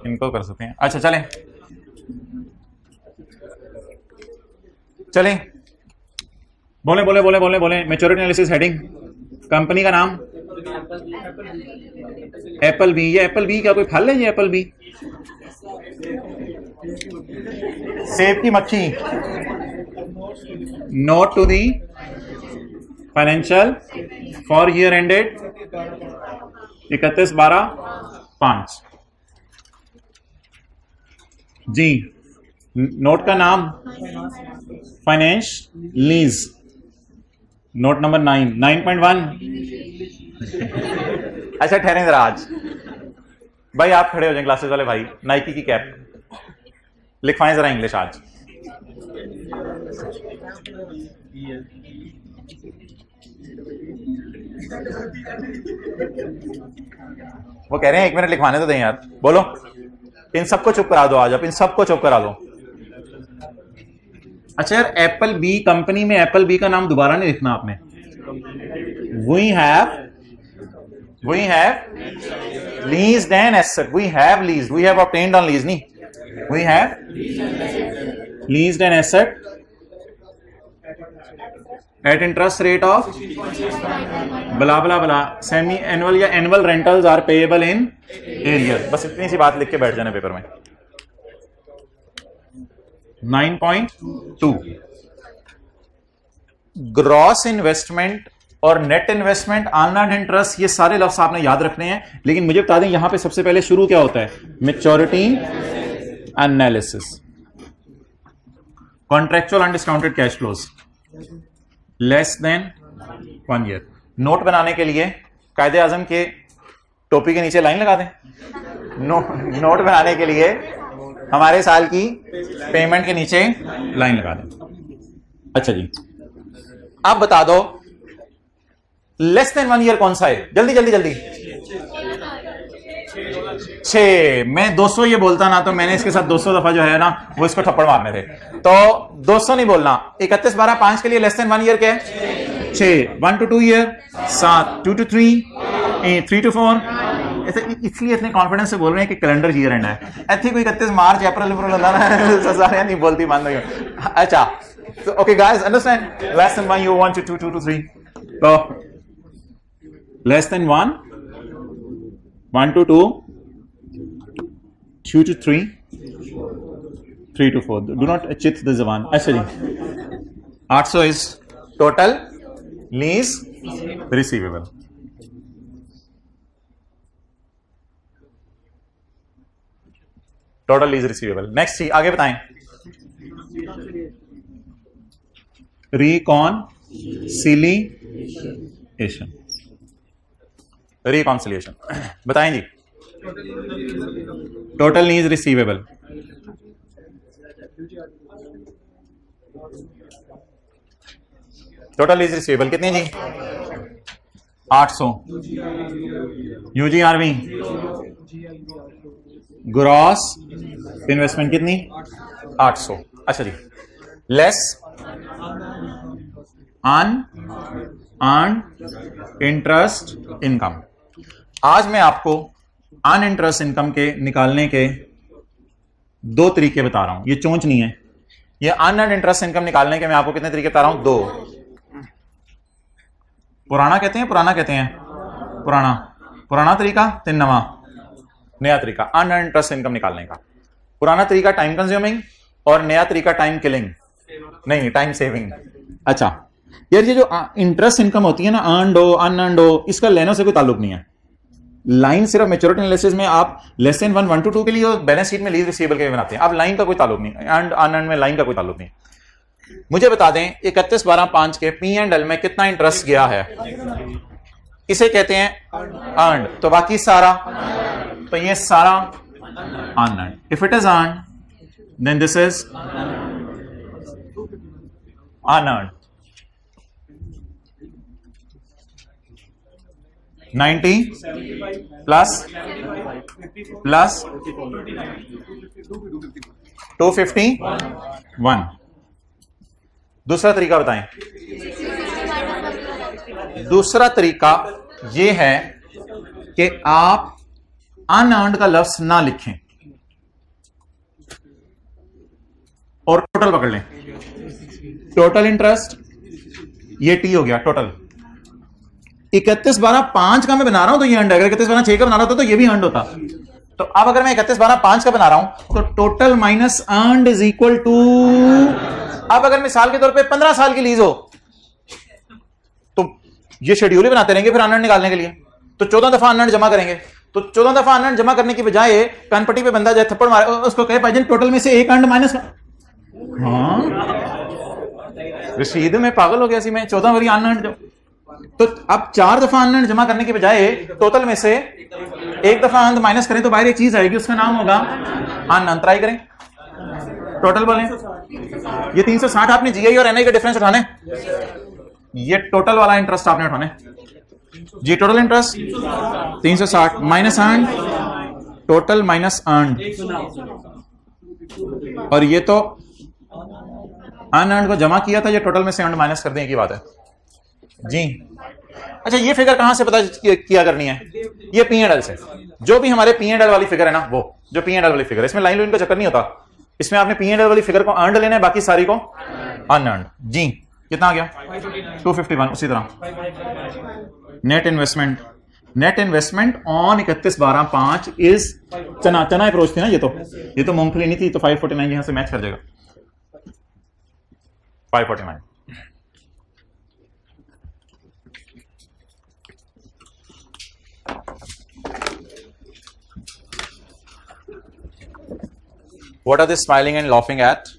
[SPEAKER 1] इनको कर सकते हैं। अच्छा चलें चलें, बोले बोले बोले बोले बोले। मैच्योरिटी एनालिसिस हेडिंग, कंपनी का नाम एप्पल बी। ये एप्पल बी क्या कोई फल है? ये एप्पल बी सेब की मक्खी। Note to the financial for year ended 31/12/5 जी। नोट का नाम फाइनेंस लीज। Note number 9.1। अच्छा ठहरें जरा, आज भाई आप खड़े हो जाए, क्लासेस वाले भाई, नाइकी की कैप लिखवाएं जरा इंग्लिश आज। वो कह रहे हैं 1 मिनट लिखवाने तो दें यार, बोलो। इन सबको चुप करा दो आज, आप इन सबको चुप करा दो। अच्छा यार, एप्पल बी कंपनी में एप्पल बी का नाम दोबारा नहीं लिखना आपने। We have leased an asset. We have leased. We have obtained on lease नहीं. We have leased an asset at interest rate of blah blah blah semi annual या annual rentals are payable in arrear. बस इतनी सी बात लिख के बैठ जाना पेपर में। 9.2 ग्रॉस इन्वेस्टमेंट और नेट इन्वेस्टमेंट, अर्नड इंटरेस्ट, ये सारे लफ्ज आपने याद रखने हैं। लेकिन मुझे बता दें यहां पे सबसे पहले शुरू क्या होता है, maturity analysis, contractual undiscounted cash flows less than 1 year. Note बनाने के लिए कायदे आजम के टोपी के नीचे लाइन लगा दें। नोट बनाने के लिए हमारे साल की पेमेंट के नीचे लाइन लगा दें। अच्छा जी, आप बता दो लेस देन 1 ईयर कौन सा है? जल्दी जल्दी जल्दी। 6। मैं 200 ये बोलता ना तो मैंने इसके साथ 200 दफा जो है ना वो इसको थप्पड़ मारने थे, तो 200 नहीं बोलना। 31/12/5 के लिए लेस देन 1 ईयर क्या है? 6। 1 to 2 ईयर 7, 2 to 3, 3 to 4। इसलिए इतने कॉन्फिडेंस से बोल रहे हैं कि कैलेंडर ईयर एंड है। ऐसे कोई 31 मार्च अप्रैल नहीं बोलती, मान लो। अच्छा, तो okay guys, understand, less than 1 you 1 to 2, 2 to 3। तो less than 1, 1 to 2, 2 to 3, 3 to 4। Do not chit the जबान। अच्छा जी, 800 is total lease receivable। Total lease receivable. Next जी, आगे बताएं। रिकॉन्सिलिएशन, रिकॉन्सिलिएशन बताएं जी। Total lease receivable, total lease receivable कितनी जी? 800। यूजीआरवी ग्रॉस इन्वेस्टमेंट कितनी? 800। अच्छा जी, लेस अनअर्न्ड इंटरेस्ट इनकम। आज मैं आपको अनइंटरेस्ट इनकम के निकालने के 2 तरीके बता रहा हूं। ये चोंच नहीं है, ये अनअर्न्ड इंटरेस्ट इनकम निकालने के मैं आपको कितने तरीके बता रहा हूं? 2। पुराना कहते हैं, पुराना कहते हैं, पुराना पुराना तरीका, 3 नया तरीका अनअर्न्ड इंटरेस्ट इनकम निकालने का। पुराना तरीका टाइम कंज्यूमिंग और नया तरीका टाइम किलिंग, नहीं टाइम सेविंग। अच्छा यार, ये जो इंटरेस्ट इनकम होती है ना, अर्न्ड हो अनअर्न्ड हो, इसका लेनों से कोई ताल्लुक नहीं है। लाइन सिर्फ मैच्योरिटी एनालिसिस में आप लेस देन 1, 1 to 2 के लिए बैलेंस शीट में लीज रिसीवेबल के बनाते हैं। अब लाइन का कोई ताल्लुक नहीं, अर्न्ड अनअर्न्ड में लाइन का कोई ताल्लुक नहीं। मुझे बता दें 31/12/5 के P&L में कितना इंटरेस्ट गया है? इसे कहते हैं अर्न्ड, तो बाकी सारा, तो ये सारा unearned. If it is earned then this is unearned. 90 plus 251। दूसरा तरीका बताएं। दूसरा तरीका यह है कि आप अनअर्न्ड का लफ्ज ना लिखें और टोटल पकड़ लें। टोटल इंटरेस्ट, ये टी हो गया टोटल। 31/12/5 का मैं बना रहा हूं तो ये अर्न्ड है। अगर 31/12/6 का बना रहा होता तो ये भी अर्न्ड होता। तो अब अगर मैं 31/12/5 का बना रहा हूं तो total minus earned is equal to, अब अगर मिसाल के तौर पे 15 साल की लीज हो तो ये शेड्यूल ही बनाते रहेंगे फिर अनअर्न्ड निकालने के लिए। तो 14 दफा अनअर्न्ड जमा करेंगे। तो 14 दफा अनअर्न्ड जमा करने की बजाय कानपट्टी पे बंदा जाए थप्पड़ मारे, उसको कहे भाईजान टोटल में से एक अर्न्ड माइनस। हाँ रशीद में पागल हो गया सी मैं, 14 बारी अनअर्न्ड। तो अब 4 दफा अनअर्न्ड जमा करने के बजाय टोटल में से एक दफा अर्न्ड माइनस करें तो बाहर एक चीज आएगी, उसका नाम होगा अनअर्न्ड। ट्राई करें, टोटल बोलें। ये 360 आपने जीआई और एनआई का डिफरेंस उठाने, ये टोटल वाला इंटरेस्ट आपने उठाने जी। Total interest 360 minus earned, total minus earned, और ये तो अनअर्न्ड को जमा किया था, ये टोटल में से अर्न्ड माइनस कर देने की बात है जी। अच्छा ये फिगर कहां से पता किया करनी है? ये P&L से। जो भी हमारे P&L वाली फिगर है ना, वो जो P&L वाली फिगर है, इसमें लाइन का चक्कर नहीं होता। इसमें आपने P&L वाली फिगर को अर्न्ड लेना है, बाकी सारी को अनअर्न्ड जी। कितना आ गया 251। उसी तरह नेट इन्वेस्टमेंट ऑन 31/12/5 इज चना अप्रोच थी ना, ये तो मूंगफली नहीं थी, तो 549 यहां से मैच कर जाएगा 549। What are they smiling and laughing at?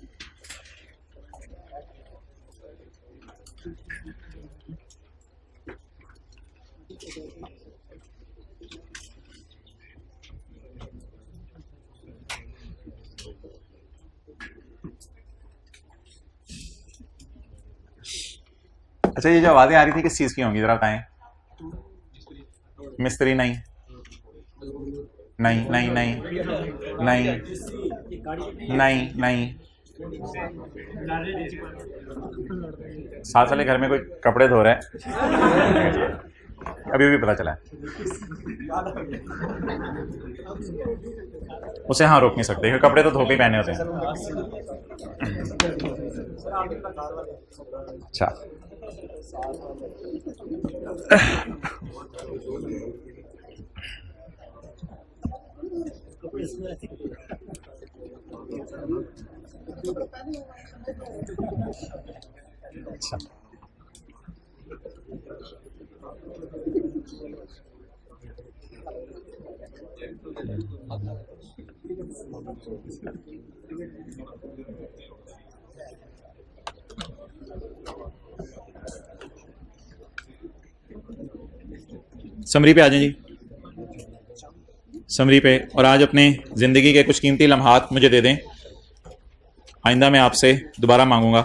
[SPEAKER 1] अच्छा, ये जो आवाजें आ रही थी किस चीज की होंगी, जरा बताएं। मिस्त्री नहीं नहीं नहीं नहीं नहीं नहीं नहीं साथ वाले घर में कोई कपड़े धो रहा है, अभी भी पता चला है। उसे हाँ रोक नहीं सकते क्योंकि कपड़े तो धो के ही पहने होते हैं। अच्छा, अच्छा समरी पे आ जाएं जी, समरी पे। और आज अपने जिंदगी के कुछ कीमती लम्हात मुझे दे दें, आइंदा मैं आपसे दोबारा मांगूंगा।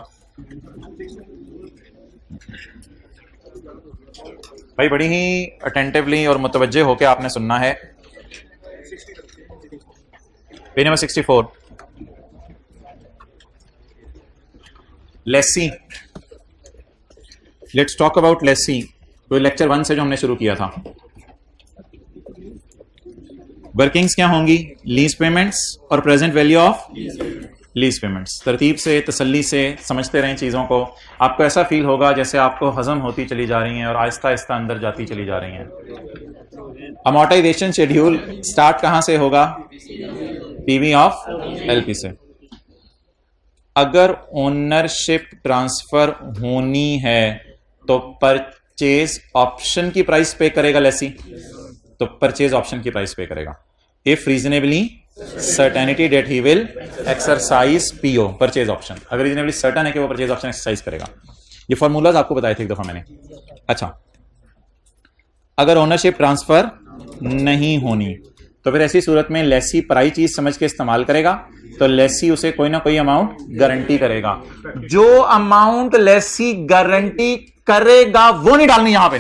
[SPEAKER 1] भाई बड़ी ही अटेंटिवली और मुतवज्जे होकर आपने सुनना है। Page number 64, lessee. Let's talk about lessee. तो लेक्चर 1 से जो हमने शुरू किया था, वर्किंग्स क्या होंगी, लीज पेमेंट्स और present value of lease payments. तरतीब से, तसल्ली से समझते रहें चीज़ों को, आपको ऐसा फील होगा जैसे आपको हजम होती चली जा रही हैं और आहिस्ता आहिस्ता अंदर जाती चली जा रही हैं। अमोर्टाइजेशन शेड्यूल स्टार्ट कहाँ से होगा, पीवी ऑफ एलपी से। अगर ओनरशिप ट्रांसफर होनी है तो परचेज ऑप्शन की प्राइस पे करेगा लेसी, तो परचेज ऑप्शन की प्राइस पे करेगा। If reasonably certainty that he will exercise PO, purchase option. अगर रीजनेबली सर्टन है कि वो परचेज ऑप्शन एक्सरसाइज करेगा। ये फॉर्मूलाज आपको बताए थे एक दफा मैंने। अच्छा, अगर ओनरशिप ट्रांसफर नहीं होनी तो फिर ऐसी सूरत में लेसी पराई चीज समझ के इस्तेमाल करेगा, तो लेसी उसे कोई ना कोई अमाउंट गारंटी करेगा। जो अमाउंट लेसी गारंटी करेगा वो नहीं डालनी यहां पे।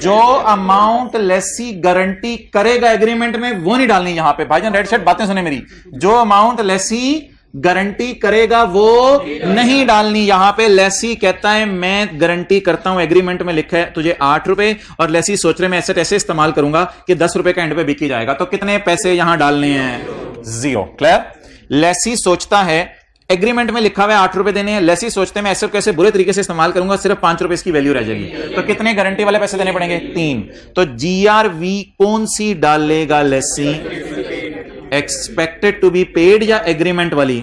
[SPEAKER 1] जो अमाउंट लेसी गारंटी करेगा एग्रीमेंट में वो नहीं डालनी यहां पे। भाईजान रेड शर्ट बातें सुने मेरी, जो अमाउंट लेसी गारंटी करेगा वो नहीं डालनी यहां पे। लेसी कहता है मैं गारंटी करता हूं, एग्रीमेंट में लिखा है तुझे 8 रुपए, और लेसी सोच रहे मैं एसेट ऐसे इस्तेमाल करूंगा कि 10 रुपए का एंड पे बिकी जाएगा, तो कितने पैसे यहां डालने हैं, 0। क्लियर। लेसी सोचता है एग्रीमेंट में लिखा हुआ है 8 रुपए देने हैं, लेसी सोचते हैं मैं एसेट कैसे बुरे तरीके से इस्तेमाल करूंगा, सिर्फ 5 रुपए इसकी वैल्यू रह जाएगी, तो कितने गारंटी वाले पैसे देने पड़ेंगे, 3। तो जीआरवी कौन सी डालेगा lessee, expected to be paid या एग्रीमेंट वाली,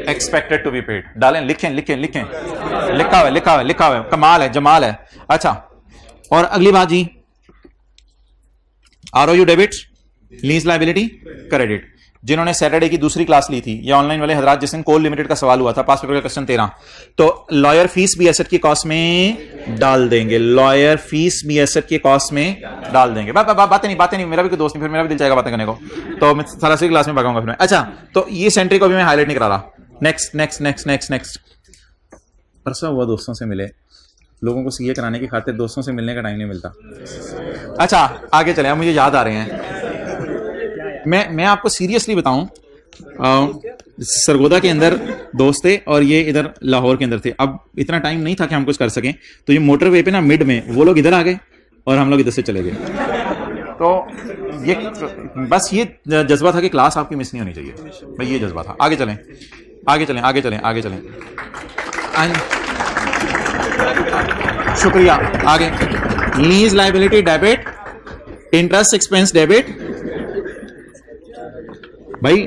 [SPEAKER 1] एक्सपेक्टेड टू बी पेड डालें। लिखें लिखें लिखें, लिखा हुआ लिखा हुआ लिखा हुआ, कमाल है, जमाल है। अच्छा, और अगली बात जी, आरओयू डेबिट, लीज लायबिलिटी क्रेडिट। जिन्होंने सैटरडे की दूसरी क्लास ली थी या ऑनलाइन वाले हजरात, जिस दिन कोल लिमिटेड का सवाल हुआ था, पास पेपर का क्वेश्चन 13, तो लॉयर फीस भी एसेट की कॉस्ट में डाल देंगे, लॉयर फीस भी एसेट की कॉस्ट में डाल देंगे। बातें नहीं, मेरा भी कोई दोस्त नहीं, फिर मेरा भी दिल चाहेगा बातें करने को, तो मैं सरासरी क्लास में भगाऊंगा फिर मैं। अच्छा, तो ये सेंट्री को भी मैं हाईलाइट नहीं करा रहा। Next next next next next परसों हुआ दोस्तों से मिले, लोगों को सीए कराने की खातिर दोस्तों से मिलने का टाइम नहीं मिलता। अच्छा आगे चले, अब मुझे याद आ रहे हैं। मैं आपको सीरियसली बताऊं, सरगोदा के अंदर दोस्त थे और ये इधर लाहौर के अंदर थे। अब इतना टाइम नहीं था कि हम कुछ कर सकें, तो ये मोटरवे पे ना मिड में वो लोग इधर आ गए और हम लोग इधर से चले गए। तो ये बस ये जज्बा था कि क्लास आपकी मिस नहीं होनी चाहिए भाई, ये जज्बा था। आगे चलें आगे चलें आगे चलें आगे चलें। शुक्रिया। आगे lease liability debit, interest expense debit. भाई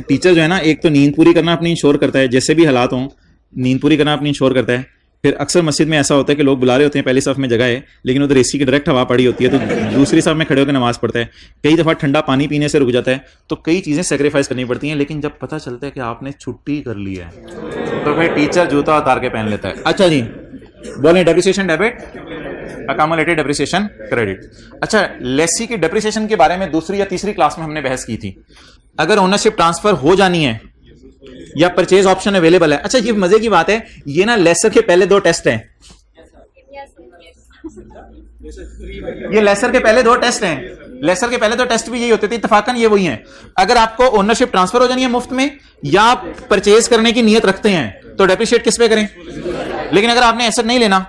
[SPEAKER 1] टीचर जो है ना, एक तो नींद पूरी करना अपनी इंश्योर करता है, जैसे भी हालात हों नींद पूरी करना अपनी इंश्योर करता है। फिर अक्सर मस्जिद में ऐसा होता है कि लोग बुला रहे होते हैं, पहली सफ में जगह है लेकिन उधर एसी की डायरेक्ट हवा पड़ी होती है, तो दूसरी सफ में खड़े होकर नमाज पढ़ता है। कई दफ़ा ठंडा पानी पीने से रुक जाता है, तो कई चीज़ें सेक्रीफाइस करनी पड़ती हैं। लेकिन जब पता चलता है कि आपने छुट्टी कर ली है तो फिर टीचर जूता उतार के पहन लेता है। अच्छा जी, बोले depreciation debit, accumulated depreciation credit. अच्छा, लेसी की डेप्रिसिएशन के बारे में दूसरी या तीसरी क्लास में हमने बहस की थी। अगर ओनरशिप ट्रांसफर हो जानी है या परचेज ऑप्शन अवेलेबल है। अच्छा, ये मजे की बात है, ये ना लेसर के पहले 2 टेस्ट हैं। ये लेसर के पहले 2 टेस्ट हैं। लेसर के पहले 2 टेस्ट भी यही होते थे, इत्तफाकन ये वही हैं। अगर आपको ओनरशिप ट्रांसफर हो जानी है मुफ्त में या परचेज करने की नियत रखते हैं तो डेप्रिशिएट किस पे करें। लेकिन अगर आपने एसेट नहीं लेना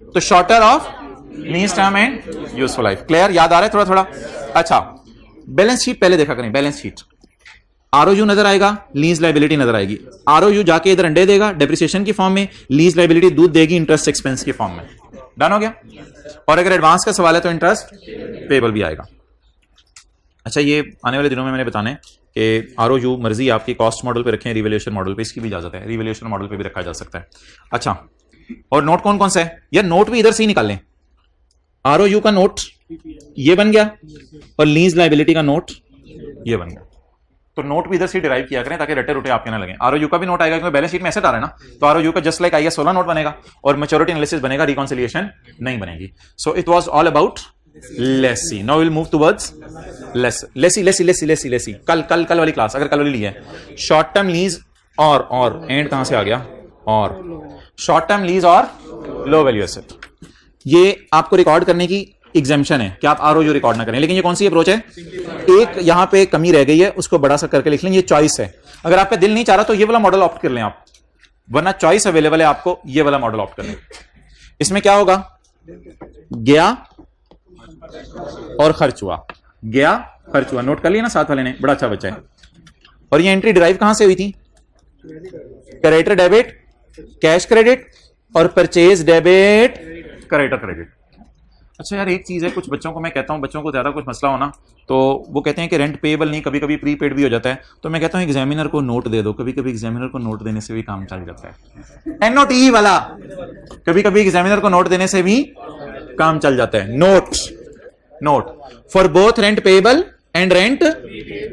[SPEAKER 1] तो shorter of lease term and useful life. Clear, याद आ रहा है थोड़ा थोड़ा। अच्छा, बैलेंस शीट पहले देखा करें। बैलेंस शीट आरओयू नजर आएगा, लीज लाइबिलिटी नजर आएगी। आरओयू जाके इधर अंडे देगा डेप्रिसिएशन की फॉर्म में, लीज लाइबिलिटी दूध देगी इंटरेस्ट एक्सपेंस की फॉर्म में। डन हो गया। और अगर एडवांस का सवाल है तो इंटरेस्ट पेबल भी आएगा। अच्छा, ये आने वाले दिनों में मैंने बताने कि आरओयू मर्जी आपकी कॉस्ट मॉडल पे रखें, रिवैल्यूएशन मॉडल पे, इसकी भी इजाजत है। रिवैल्यूएशन मॉडल पे भी रखा जा सकता है। अच्छा, और नोट कौन कौन सा है यार, नोट भी इधर से ही निकाल लें। आरओयू का नोट ये बन गया और लीज लाइबिलिटी का नोट ये बन गया। तो नोट भी इधर से डिराइव किया करें ताकि रटे रुटे आपके ना लगे। आरओयू का भी नोट आएगा क्योंकि बैलेंस शीट में एसेट आ रहा है ना, तो आरओयू का जस्ट लाइक आईएस 16 नोट बनेगा और मैच्योरिटी एनालिसिस बनेगा, रिकॉन्सिलिएशन नहीं बनेगी। So it was all about lessee. Now will move towards lessor. Lessee lessee lessee lessee lessee कल वाली क्लास, अगर कल वाली ली है। शॉर्ट टर्म लीज और एंड कहां से आ गया, और शॉर्ट टर्म लीज और लो वैल्यू एसेट, ये आपको रिकॉर्ड करने की एग्जाम्पशन है कि आप आरओयू रिकॉर्ड ना करें। लेकिन ये कौन सी अप्रोच है, एक यहां पे कमी रह गई है, उसको बड़ा सा करके लिख लें। ये चॉइस है, अगर आपका दिल नहीं चाह रहा तो ये वाला मॉडल ऑप्ट कर लें आप, वरना चॉइस अवेलेबल है आपको, ये वाला मॉडल ऑप्ट कर लें। इसमें क्या होगा, गया और खर्च हुआ, गया खर्च हुआ। नोट कर लिया ना साथ वाले ने, बड़ा अच्छा बच्चा है। और ये एंट्री ड्राइव कहां से हुई थी, क्रेडिटर डेबिट, कैश क्रेडिट और परचेज डेबिट, क्रेडिटर क्रेडिट। अच्छा यार, एक चीज है, कुछ बच्चों को मैं कहता हूं, बच्चों को ज्यादा कुछ मसला होना तो वो कहते हैं कि रेंट पेएबल नहीं, कभी कभी प्री पेड भी हो जाता है। तो मैं कहता हूं एग्जामिनर को नोट दे दो, कभी कभी एग्जामिनर को नोट देने से भी काम चल जाता है। एनओटी वाला, कभी कभी एग्जामिनर को नोट देने से भी काम चल जाता है। Note for both rent payable and rent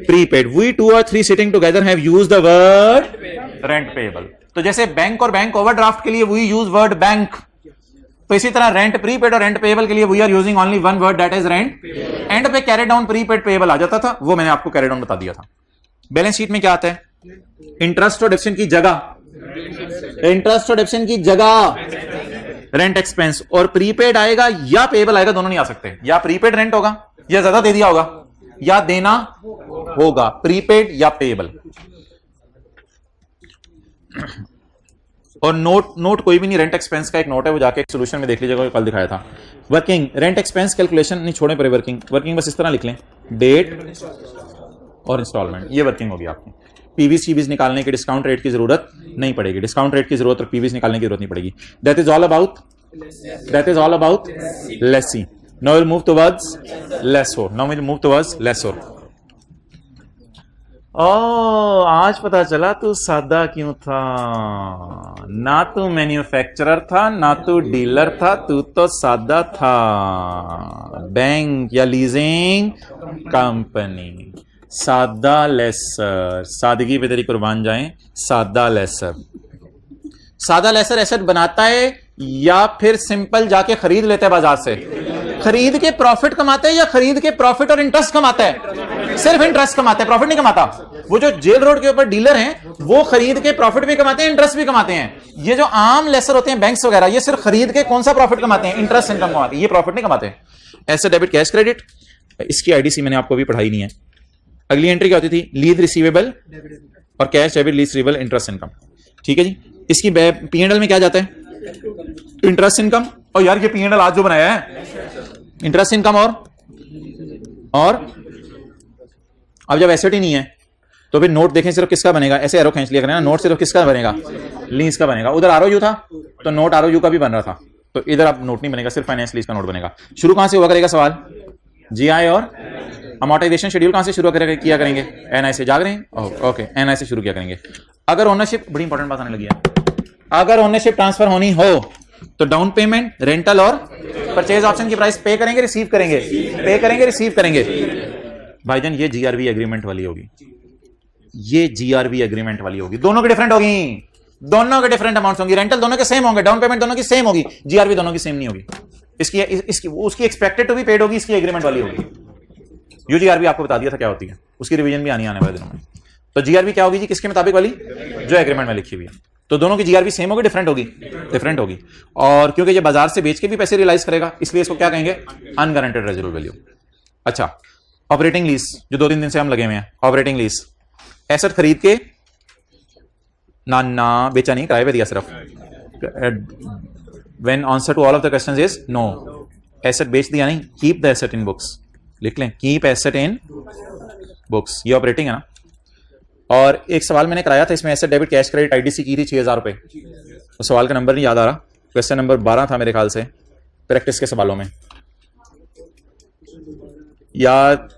[SPEAKER 1] prepaid, we 2 or 3 sitting together have used the word rent payable. तो जैसे बैंक और बैंक ओवरड्राफ्ट के लिए वी यूज वर्ड बैंक, तो इसी तरह रेंट प्रीपेड और रेंट पेएबल के लिए we are using only one word, that is rent. And पे कैरी डाउन प्रीपेड पेएबल आ जाता था, वो मैंने आपको कैरी डाउन बता दिया था। बैलेंस शीट में क्या आता है, इंटरेस्ट और डेप्शन की जगह, इंटरेस्ट और डेप्शन की जगह रेंट एक्सपेंस, और प्रीपेड आएगा या पेएबल आएगा, दोनों नहीं आ सकते। या प्रीपेड रेंट होगा या ज्यादा दे दिया होगा या देना होगा, प्रीपेड या पेएबल। और नोट कोई भी नहीं, रेंट एक्सपेंस का एक नोट है, वो जाके एक सॉल्यूशन में देख लीजिएगा, कल दिखाया था। वर्किंग रेंट एक्सपेंस कैलकुलेशन नहीं छोड़े पड़े, वर्किंग बस इस तरह लिख लें, डेट और इंस्टॉलमेंट, ये वर्किंग होगी आपकी। पीवीस शीवीस निकालने की डिस्काउंट रेट की जरूरत नहीं पड़ेगी, डिस्काउंट रेट की जरूरत और पीवीस निकालने की जरूरत नहीं पड़ेगी। That is all about lessee. Now will move towards lessor. आज पता चला तू सादा क्यों था, ना तू मैन्युफैक्चरर था ना तू डीलर था, तू तो सादा था। बैंक या लीजिंग कंपनी, सादा लेसर, सादगी पे तेरी कुर्बान जाएं, सादा लेसर। सादा लेसर एसेट बनाता है या फिर सिंपल जाके खरीद लेता है बाजार से, खरीद के प्रॉफिट कमाता है या खरीद के प्रॉफिट और इंटरेस्ट कमाता है, सिर्फ इंटरेस्ट कमाता है, प्रॉफिट नहीं कमाता। वो जो जेल रोड के ऊपर डीलर हैं वो खरीद के प्रॉफिट भी कमाते हैं, इंटरेस्ट भी कमाते हैं। ये जो आम लेसर होते हैं बैंक्स वगैरह, ये सिर्फ खरीद के कौन सा प्रॉफिट कमाते हैं, इंटरेस्ट इनकम कमाते हैं, ये प्रॉफिट नहीं कमाते। एसेट डेबिट कैश क्रेडिट, इसकी आईडीसी मैंने आपको अभी पढ़ाई नहीं है। अगली एंट्री क्या होती थी, लीज रिसीवेबल और cash debit, lease receivable, interest income. ठीक है जी। इसकी P&L में क्या जाता है, इंटरेस्ट इनकम। और यार ये P&L आज जो बनाया है, इंटरेस्ट इनकम और अब जब एसेट ही नहीं है तो फिर नोट देखें सिर्फ किसका बनेगा, ऐसे एरो खींच लिया करें ना, नोट सिर्फ किसका बनेगा, लीज का बनेगा। उधर आरओयू था तो नोट आरओयू का भी बन रहा था, तो इधर अब नोट नहीं बनेगा, सिर्फ फाइनेंस लीज का नोट बनेगा। शुरू कहां से हुआ करेगा सवाल, जीआई और अमोर्टाइजेशन शेड्यूल कहां से शुरू किया करेंगे, एनआई से। जाग रहे हैं, ओके, एनआई से शुरू किया करेंगे। अगर ओनरशिप, बड़ी इंपॉर्टेंट बात आने लगी है, अगर ओनरशिप ट्रांसफर होनी हो तो डाउन पेमेंट, रेंटल और परचेज ऑप्शन की प्राइस पे करेंगे, रिसीव करेंगे, पे करेंगे, रिसीव करेंगे। भाईजान ये जीआरबी एग्रीमेंट वाली होगी, ये जीआरबी एग्रीमेंट वाली होगी, दोनों की डिफरेंट होगी, दोनों के डिफरेंट अमाउंट्स होंगी, रेंटल दोनों के सेम होंगे, डाउन पेमेंट दोनों की सेम होगी, जीआरबी दोनों की सेम नहीं होगी। इसकी उसकी एक्सपेक्टेड टू बी पेड होगी, इसकी एग्रीमेंट वाली होगी। यूजीआरबी आपको बता दिया था क्या होती है, उसकी रिवीजन भी आने वाले दिनों में। तो जीआरबी क्या होगी जी, किसके मुताबिक वाली, जो एग्रीमेंट में लिखी हुई है। तो दोनों की जीआरबी सेम होगी, डिफरेंट होगी, डिफरेंट होगी। और क्योंकि ये बाजार से बेच के भी पैसे रियलाइज करेगा, इसलिए इसको क्या कहेंगे, अनगारंटेड रेजिडुअल वैल्यू। अच्छा, ऑपरेटिंग लीज, जो 2-3 दिन से हम लगे हुए हैं, ऑपरेटिंग लीज, एसेट खरीद के ना बेचा नहीं, किराए पे दिया सिर्फ। When answer to all of the questions is no, asset बेच दिया नहीं, keep the asset in books, लिख लें, कीप एसेट इन बुक्स, ये ऑपरेटिंग है ना। और एक सवाल मैंने कराया था, इसमें asset debit cash credit IDC की थी 6000 रुपए, तो सवाल का नंबर नहीं याद आ रहा, क्वेश्चन नंबर 12 था मेरे ख्याल से प्रैक्टिस के सवालों में, या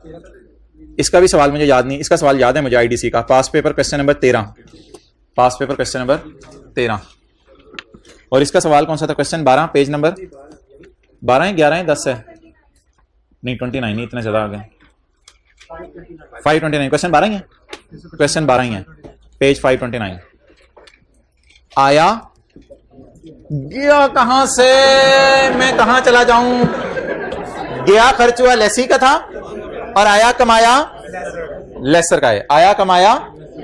[SPEAKER 1] इसका भी सवाल मुझे याद नहीं, इसका सवाल याद है मुझे आईडीसी का, पास पेपर क्वेश्चन नंबर 13, पास पेपर क्वेश्चन नंबर 13। और इसका सवाल कौन सा था, क्वेश्चन 12, पेज नंबर 12 है, 11 है, 10 है, नहीं 29 नहीं, इतने ज्यादा आ गए, 529, क्वेश्चन 12 ही है, क्वेश्चन 12 ही है, पेज 529। आया गया कहां से, मैं कहां चला जाऊं, गया खर्च हुआ लेसी का था, और आया कमाया लेसर का है, आया कमाया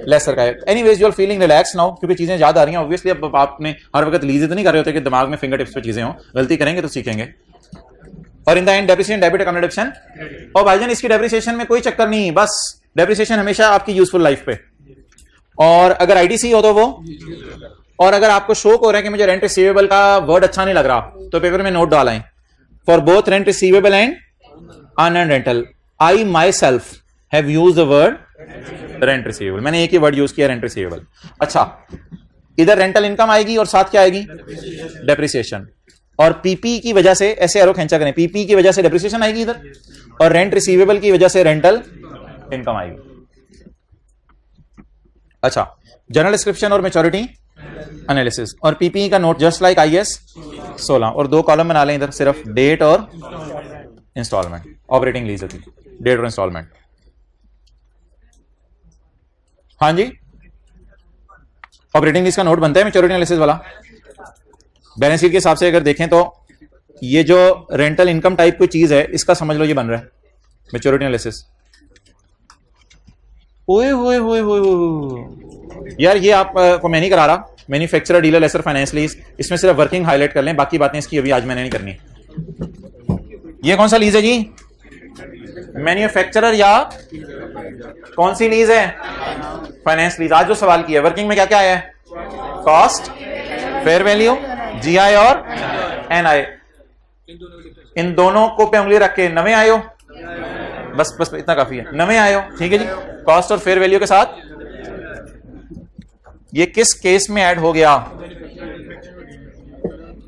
[SPEAKER 1] लेसर का है। Anyways you are feeling relax now, क्योंकि चीजें याद आ रही हैं। ऑब्वियसली अब आपने हर वक्त लीज तो नहीं कर रहे होते कि दिमाग में फिंगर टिप्स पे चीजें हो, गलती करेंगे तो सीखेंगे। और in the end depreciation debit account deduction, और भाईजान इसकी डेप्रिसिएशन में कोई चक्कर नहीं, बस डेप्रिसिएशन हमेशा आपकी यूजफुल लाइफ पे। और अगर आईडीसी हो तो वो, और अगर आपको शौक हो रहा है कि मुझे रेंट रिसीवेबल का वर्ड अच्छा नहीं लग रहा, तो पेपर में नोट डालें, for both rent receivable and unearned rental I my self have used the word rent receivable, मैंने एक ही वर्ड यूज किया, रेंट रिसीवेबल। अच्छा, इधर रेंटल इनकम आएगी और साथ क्या आएगी, डेप्रिसिएशन। और पीपी की वजह से, ऐसे एरो खींचा करें, पीपी की वजह से डेप्रिसिएशन आएगी इधर, और रेंट रिसीवेबल की वजह से रेंटल इनकम आएगी। अच्छा, जनरल डिस्क्रिप्शन और मैच्योरिटी एनालिसिस, और पीपी का नोट जस्ट लाइक आईएएस 16, और 2 कॉलम बना लें इधर, सिर्फ डेट और इंस्टॉलमेंट, ऑपरेटिंग लीज होती, डेट और इंस्टॉलमेंट। हाँ जी, ऑपरेटिंग लीज का नोट बनता है मैच्योरिटी एनालिसिस वाला। बैलेंस शीट के हिसाब से अगर देखें तो ये जो रेंटल इनकम टाइप कोई चीज है, इसका समझ लो ये बन रहा है मैच्योरिटी एनालिसिस। ओए होए होए होए यार, ये आपको मैं नहीं करा रहा, manufacturer dealer lessor finance lease, इसमें सिर्फ वर्किंग हाईलाइट कर लें, बाकी बातें इसकी अभी आज मैंने नहीं करनी। ये कौन सा लीज है जी, मैन्युफैक्चरर या कौन सी लीज है, फाइनेंस लीज। आज जो सवाल किया वर्किंग में क्या क्या आया है, कॉस्ट, फेयर वैल्यू, जीआई और एनआई, इन दोनों को पे उंगली रख के नवे आयो, बस बस इतना काफी है, नवे आयो, ठीक है जी। कॉस्ट और फेयर वैल्यू के साथ ये किस केस में ऐड हो गया,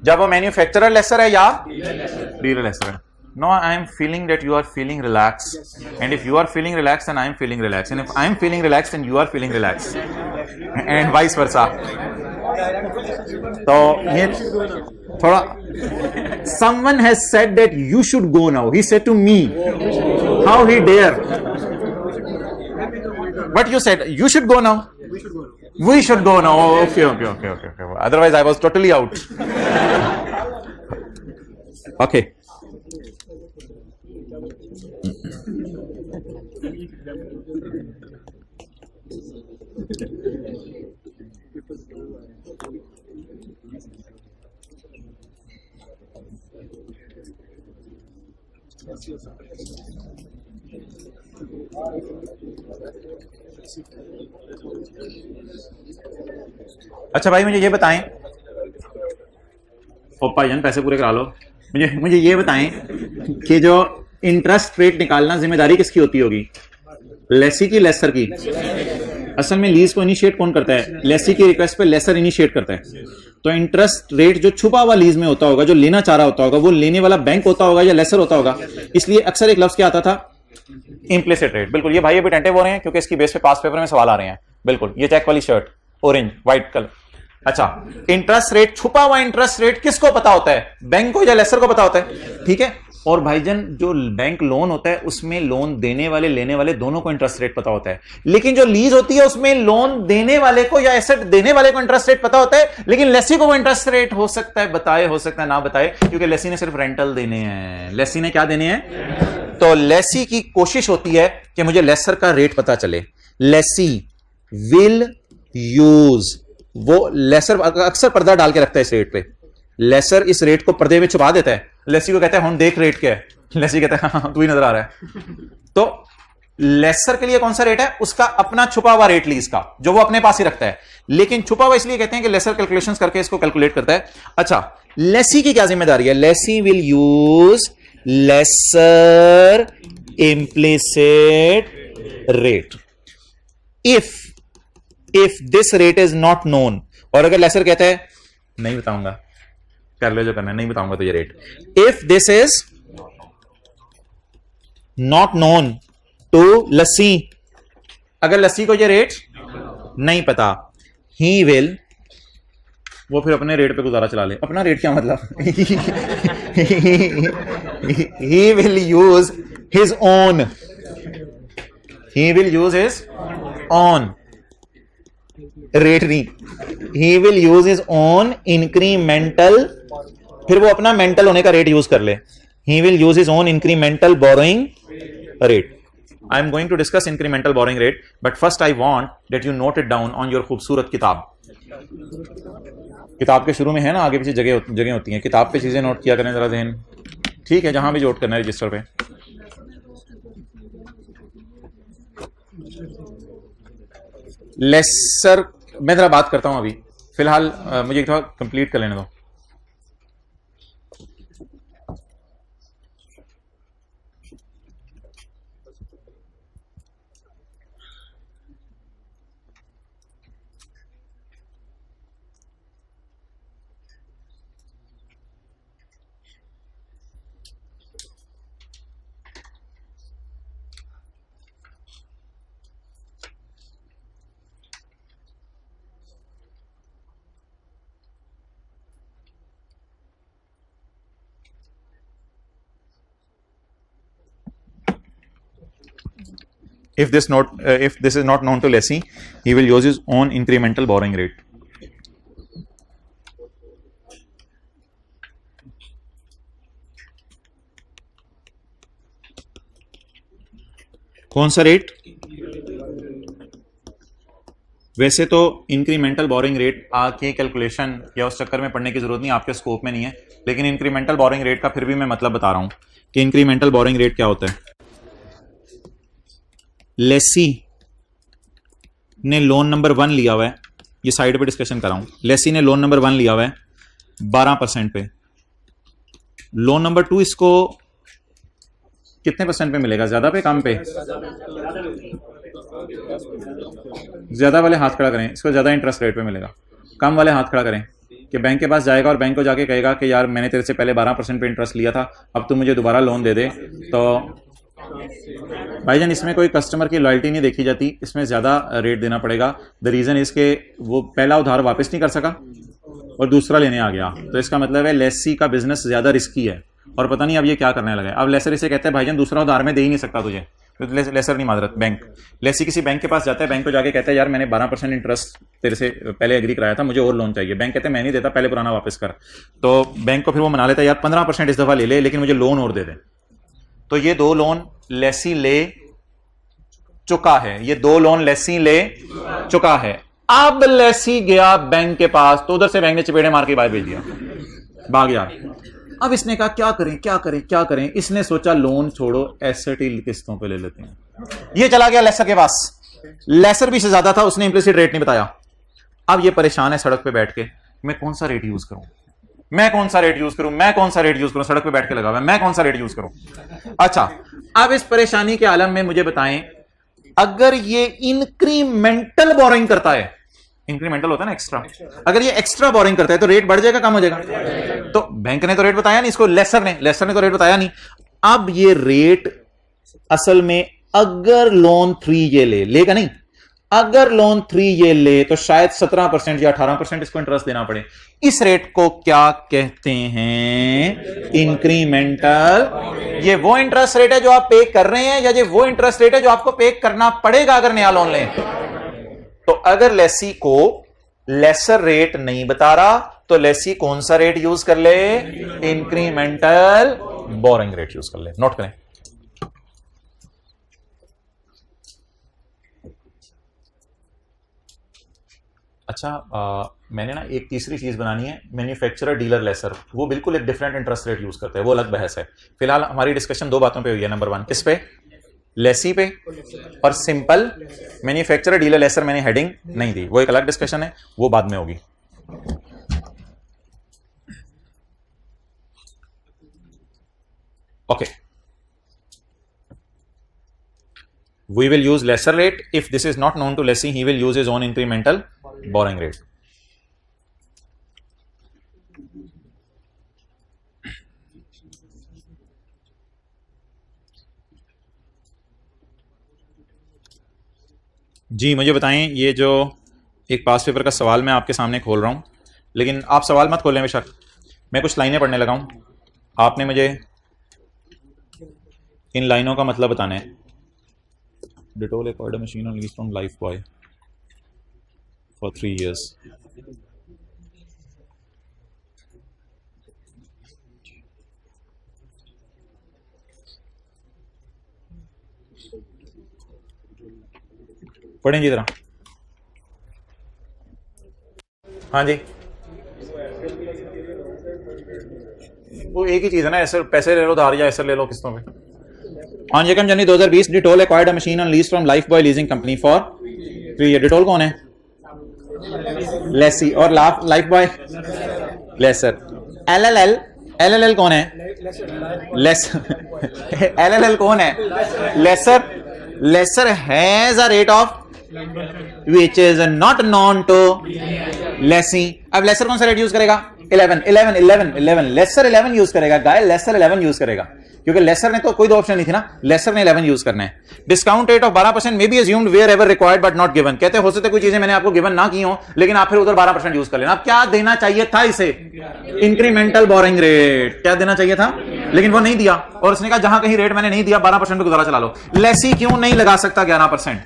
[SPEAKER 1] जब वो मैन्युफैक्चरर लेसर है या डीलर लेसर है। No, I am feeling that you are feeling relaxed, and if you are feeling relaxed, then I am feeling relaxed, and if I am feeling relaxed, then you are feeling relaxed, and vice versa. तो ये थोड़ा, someone has said that you should go now. He said to me, how he dare? But you said you should go now. We should go now. Okay. Otherwise, I was totally out. Okay. अच्छा भाई, मुझे ये बताएं, पप्पा जन पैसे पूरे करा लो, मुझे ये बताएं कि जो इंटरेस्ट रेट निकालना जिम्मेदारी किसकी होती होगी, लेसी की लेसर की, असल में लीज को इनिशिएट कौन करता है? लेसी की रिक्वेस्ट पे लेसर इनिशिएट करता है। तो इंटरेस्ट रेट जो छुपा हुआ लीज में होता होगा, जो लेना चाह रहा होता होगा, वो लेने वाला बैंक होता होगा या लेसर होता होगा। इसलिए अक्सर एक लफ्ज क्या आता था? Implicit rate. बिल्कुल, ये भाई अभी अटेंटिव हो रहे हैं क्योंकि इसकी बेस पे पास पेपर में सवाल आ रहे हैं। बिल्कुल, ये चेक वाली शर्ट ऑरेंज व्हाइट कलर। अच्छा, इंटरेस्ट रेट, छुपा हुआ इंटरेस्ट रेट किसको पता होता है? बैंक को या लेसर को पता होता है। ठीक है। और भाईजान जो बैंक लोन होता है उसमें लोन देने वाले लेने वाले दोनों को इंटरेस्ट रेट पता होता है, लेकिन जो लीज होती है उसमें लोन देने वाले को या एसेट देने वाले को इंटरेस्ट रेट पता होता है, लेकिन लेसी को वो इंटरेस्ट रेट हो सकता है बताए, हो सकता है ना बताए, क्योंकि लेसी ने सिर्फ रेंटल देने हैं। लेसी ने क्या देने हैं? तो लेसी की कोशिश होती है कि मुझे लेसर का रेट पता चले। लेसी विल यूज, वो लेसर अक्सर पर्दा डाल के रखता है इस रेट पे। लेसर इस रेट को पर्दे में छुपा देता है। लेसी को कहता है हम देख रेट क्या है। लेसी कहता है हाँ, तू ही नजर आ रहा है। तो लेसर के लिए कौन सा रेट है? उसका अपना छुपा हुआ रेट लीज का, जो वो अपने पास ही रखता है। लेकिन छुपा हुआ इसलिए कहते हैं कि लेसर कैलकुलेशंस करके इसको कैलकुलेट करता है। अच्छा, लेसी की क्या जिम्मेदारी है? Lessee will use lessor implicit rate if this rate is not known. और अगर लेसर कहता है नहीं बताऊंगा, कर ले जो करना है, नहीं बताऊंगा तो ये rate. If this is not known to lessee, अगर लस्सी को ये रेट नहीं पता, ही विल, वो फिर अपने रेट पे गुजारा चला ले। अपना रेट क्या मतलब? He will use his own, he will use his own rate नहीं, he will use his own incremental, फिर वो अपना मेंटल होने का रेट यूज कर ले। He will use his own incremental borrowing rate. I am going to discuss incremental borrowing rate, but first I want that you note it down on your खूबसूरत किताब। किताब के शुरू में है ना, आगे पीछे जगह होती है, किताब पे चीजें नोट किया करें जरा ध्यान। ठीक है, जहां भी नोट करना है रजिस्टर पे। लेसर मैं जरा बात करता हूं अभी फिलहाल, मुझे एक थोड़ा कंप्लीट कर लेने दो। If this is not known to lessee, he will use his own incremental borrowing rate. कौन सा रेट? वैसे तो इंक्रीमेंटल बोरिंग रेट आके कैलकुलेशन या उस चक्कर में पढ़ने की जरूरत नहीं, आपके स्कोप में नहीं है, लेकिन इंक्रीमेंटल बोरिंग रेट का फिर भी मैं मतलब बता रहा हूं कि इंक्रीमेंटल बोरिंग रेट क्या होता है। लेसी ने लोन नंबर 1 लिया हुआ है, ये साइड पे डिस्कशन कर रहा हूं। लेसी ने लोन नंबर 1 लिया हुआ है 12% पे। लोन नंबर 2 इसको कितने परसेंट पे मिलेगा? ज्यादा पे कम पे? ज्यादा वाले हाथ खड़ा करें, इसको ज्यादा इंटरेस्ट रेट पे मिलेगा। कम वाले हाथ खड़ा करें कि बैंक के पास जाएगा और बैंक को जाके कहेगा कि यार मैंने तेरे से पहले 12% पे इंटरेस्ट लिया था, अब तू मुझे दोबारा लोन दे दे। तो भाईजान इसमें कोई कस्टमर की लॉयल्टी नहीं देखी जाती, इसमें ज्यादा रेट देना पड़ेगा। द रीजन इज के वो पहला उधार वापस नहीं कर सका और दूसरा लेने आ गया, तो इसका मतलब है लेसी का बिजनेस ज्यादा रिस्की है और पता नहीं अब ये क्या करने लगा है। अब लेसर इसे कहते हैं भाईजान दूसरा उधार में दे ही नहीं सकता तुझे, तो लेसर नहीं माजरत बैंक। लेसी किसी बैंक के पास जाता है, बैंक को जाके कहता है यार मैंने 12% इंटरेस्ट तेरे से पहले एग्री कराया था, मुझे और लोन चाहिए। बैंक कहते हैं मैं नहीं देता, पहले पुराना वापस कर। तो बैंक को फिर वो मना लेता है यार 15% इस दफा ले ले, लेकिन मुझे लोन और दे दे। तो ये 2 लोन लेसी ले चुका है, ये 2 लोन लेसी ले चुका है। अब लेसी गया बैंक के पास, तो उधर से बैंक ने चपेड़े मार के बाहर भेज दिया, भाग गया। अब इसने कहा क्या करें क्या करें क्या करें। इसने सोचा लोन छोड़ो, एसेट ही किस्तों पे ले लेते हैं। ये चला गया लेसर के पास, लेसर भी से ज्यादा था, उसने इंप्लिसिट रेट नहीं बताया। अब ये परेशान है सड़क पे बैठ के, मैं कौन सा रेट यूज करूं, मैं कौन सा रेट यूज करूं, मैं कौन सा रेट यूज करूं। सड़क पे बैठ के लगा हुआ है, मैं कौन सा रेट यूज करूं। अच्छा, अब इस परेशानी के आलम में मुझे बताएं अगर ये इंक्रीमेंटल बोरिंग करता है, इंक्रीमेंटल होता है ना एक्स्ट्रा, अगर ये एक्स्ट्रा बोरिंग करता है तो रेट बढ़ जाएगा कम हो जाएगा? तो बैंक ने तो रेट बताया नहीं, इसको लेसर ने तो रेट बताया नहीं। अब ये रेट असल में अगर लोन 3 ये लेगा नहीं, अगर लोन 3 ये ले तो शायद 17% या 18% इसको इंटरेस्ट देना पड़े। इस रेट को क्या कहते हैं? इंक्रीमेंटल। ये वो इंटरेस्ट रेट है जो आप पे कर रहे हैं, या ये वो इंटरेस्ट रेट है जो आपको पे करना पड़ेगा अगर नया लोन लें? तो अगर लेसी को लेसर रेट नहीं बता रहा तो लेसी कौन सा रेट यूज कर ले? इंक्रीमेंटल बोरिंग रेट यूज कर ले। नोट करें। अच्छा, मैंने ना एक तीसरी चीज बनानी है, मैन्युफैक्चरर डीलर लेसर। वो बिल्कुल एक डिफरेंट इंटरेस्ट रेट यूज करते हैं, वो अलग बहस है। फिलहाल हमारी डिस्कशन 2 बातों पे हुई है। नंबर 1 किस पे? लेसी पे और सिंपल मैन्युफैक्चरर डीलर लेसर मैंने हेडिंग नहीं दी, वो एक अलग डिस्कशन है, वो बाद में होगी। Okay, we will use lesser rate. If this is not known to lessee, he will use his own incremental borrowing rate. जी मुझे बताएं, ये जो एक पास पेपर का सवाल मैं आपके सामने खोल रहा हूं, लेकिन आप सवाल मत खोलें बेशक, मैं कुछ लाइनें पढ़ने लगा हूं, आपने मुझे इन लाइनों का मतलब बताना है। Dettol acquired a machine on lease from Lifebuoy for 3 years. पढ़ेंगे जरा। हाँ जी, वो एक ही चीज है ना, ऐसे पैसे ले लो उधार या ऐसे ले लो किस्तों पे। On January January 2020, Dettol acquired a machine on lease from Lifebuoy Leasing Company for 3 years. Dettol कौन है? लेसी। और Lifebuoy लेसर। LLL कौन है? लेसर। LLL कौन है? Lessor. Lessor has a rate of which is not known to lessee. अब लेसर कौन सा रेट यूज करेगा? 11। लेसर 11 यूज करेगा। गाय लेसर 11 यूज करेगा, क्योंकि लेसर ने तो कोई दो ऑप्शन नहीं थी ना, लेसर ने 11 यूज करना है। Discount rate of 12% may be assumed wherever required but not given. कहते हो सकते कोई चीजें मैंने आपको गिवन ना की हो, लेकिन आप फिर उधर 12% यूज कर लेना। अब क्या देना चाहिए था इसे? Incremental boring rate. क्या देना चाहिए था? लेकिन वो नहीं दिया, और उसने कहा जहां कहीं रेट मैंने नहीं दिया 12% पे गुजारा चला लो। लेसी क्यों नहीं लगा सकता 11%?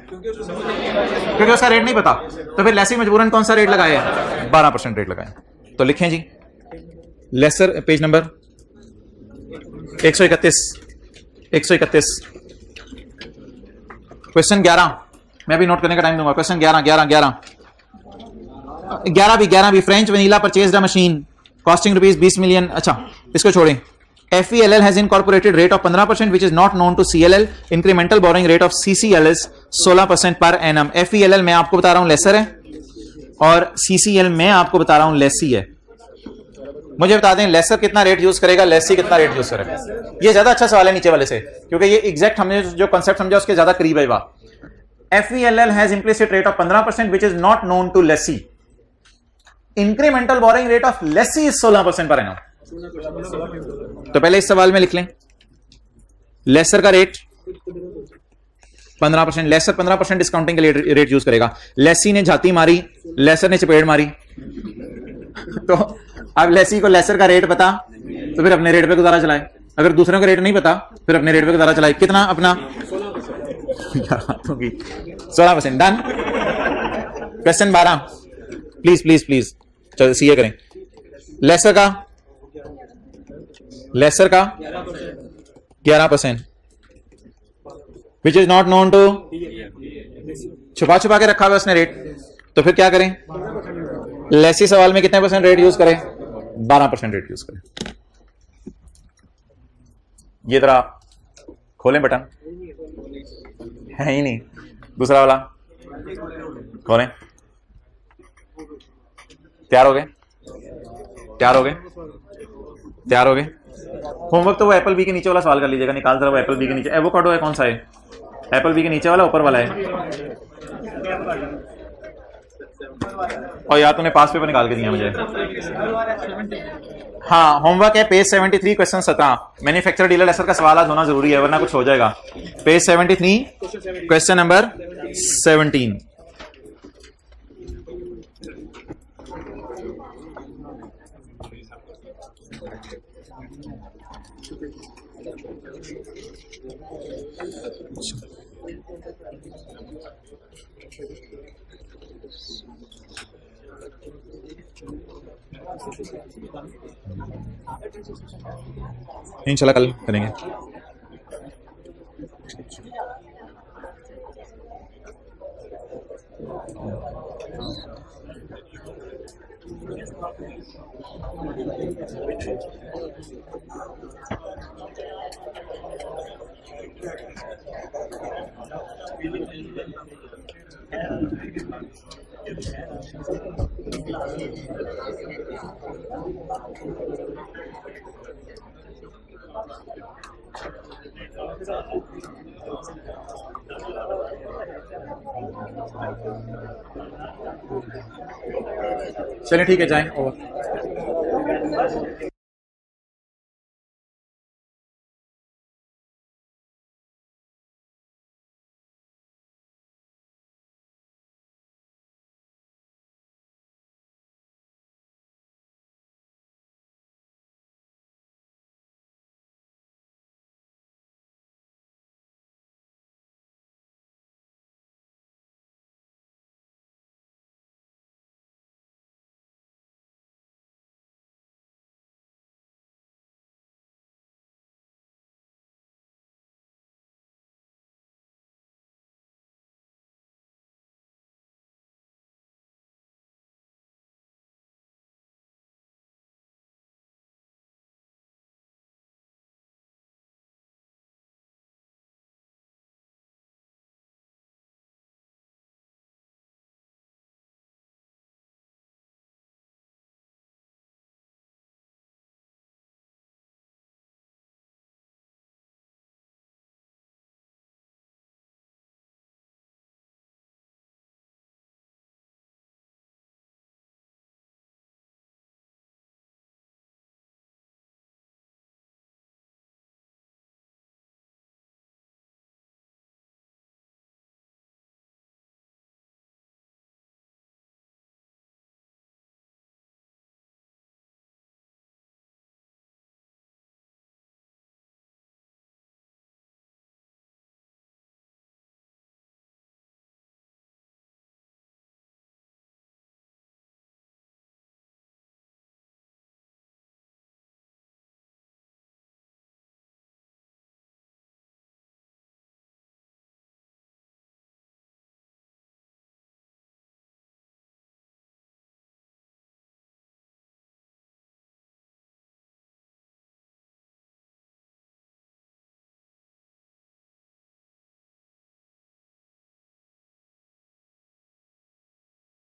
[SPEAKER 1] क्योंकि उसका रेट नहीं पता। तो फिर लेसी मजबूरन कौन सा रेट लगाए? 12% रेट लगाए। तो लिखें जी, लेसर पेज नंबर 131 क्वेश्चन 11, मैं भी नोट करने का टाइम दूंगा। क्वेश्चन 11 भी फ्रेंच वनीला परचेज्ड अ मशीन कॉस्टिंग ₹20 मिलियन। अच्छा इसको छोड़ें। FELL has incorporated rate of 15% which is not known to CLL. Incremental borrowing rate of CCL is 16% per annum. FELL मैं आपको बता रहा हूं लेसर है, और CCL मैं आपको बता रहा हूं लेसी है। मुझे बता दें लेसर कितना रेट यूज करेगा, लेसी कितना रेट यूज करेगा। ये ज्यादा अच्छा सवाल है नीचे वाले से, क्योंकि ये एग्जैक्ट हमने जो कांसेप्ट समझा उसके ज्यादा करीब है। FELL has implicit rate of 15% which is not known to lessee. Incremental borrowing rate of lessee is 16% per annum. तो पहले इस सवाल में लिख लें, लेसर का रेट 15%, लेसर 15% डिस्काउंटिंग के लिए रेट यूज करेगा। लेसी ने झाती मारी, लेसर ने चपेट मारी। तो अब लेसी को लेसर का रेट पता, तो फिर अपने रेट पे गुजारा चलाए। अगर दूसरों का रेट नहीं पता, फिर अपने रेट पे गुजारा चलाए। कितना? अपना 16%। डन। क्वेश्चन 12 प्लीज चलो सीए करें। लेसर का 11%, which is not known to, छुपा के रखा हुआ उसने रेट। तो फिर क्या करें? लेसी सवाल में कितने % रेट यूज करें? 12% रेट यूज करें। ये तरह खोलें बटन, है ही नहीं। दूसरा वाला खोलें। तैयार हो गए? होमवर्क तो वो एप्पल बी के नीचे वाला सवाल कर लीजिएगा। निकाल जरा वो एप्पल बी के नीचे। एवोकाडो है कौन सा है? एप्पल बी के नीचे वाला ऊपर वाला है? और यार तूने पास पेपर निकाल के दिया मुझे। हाँ होमवर्क है page 73 question 17। Manufacturer dealer lessor का सवाल आज होना जरूरी है वरना कुछ हो जाएगा। Page 73 question number 17। इंशाल्लाह कल करेंगे। चलिए ठीक है जाएं।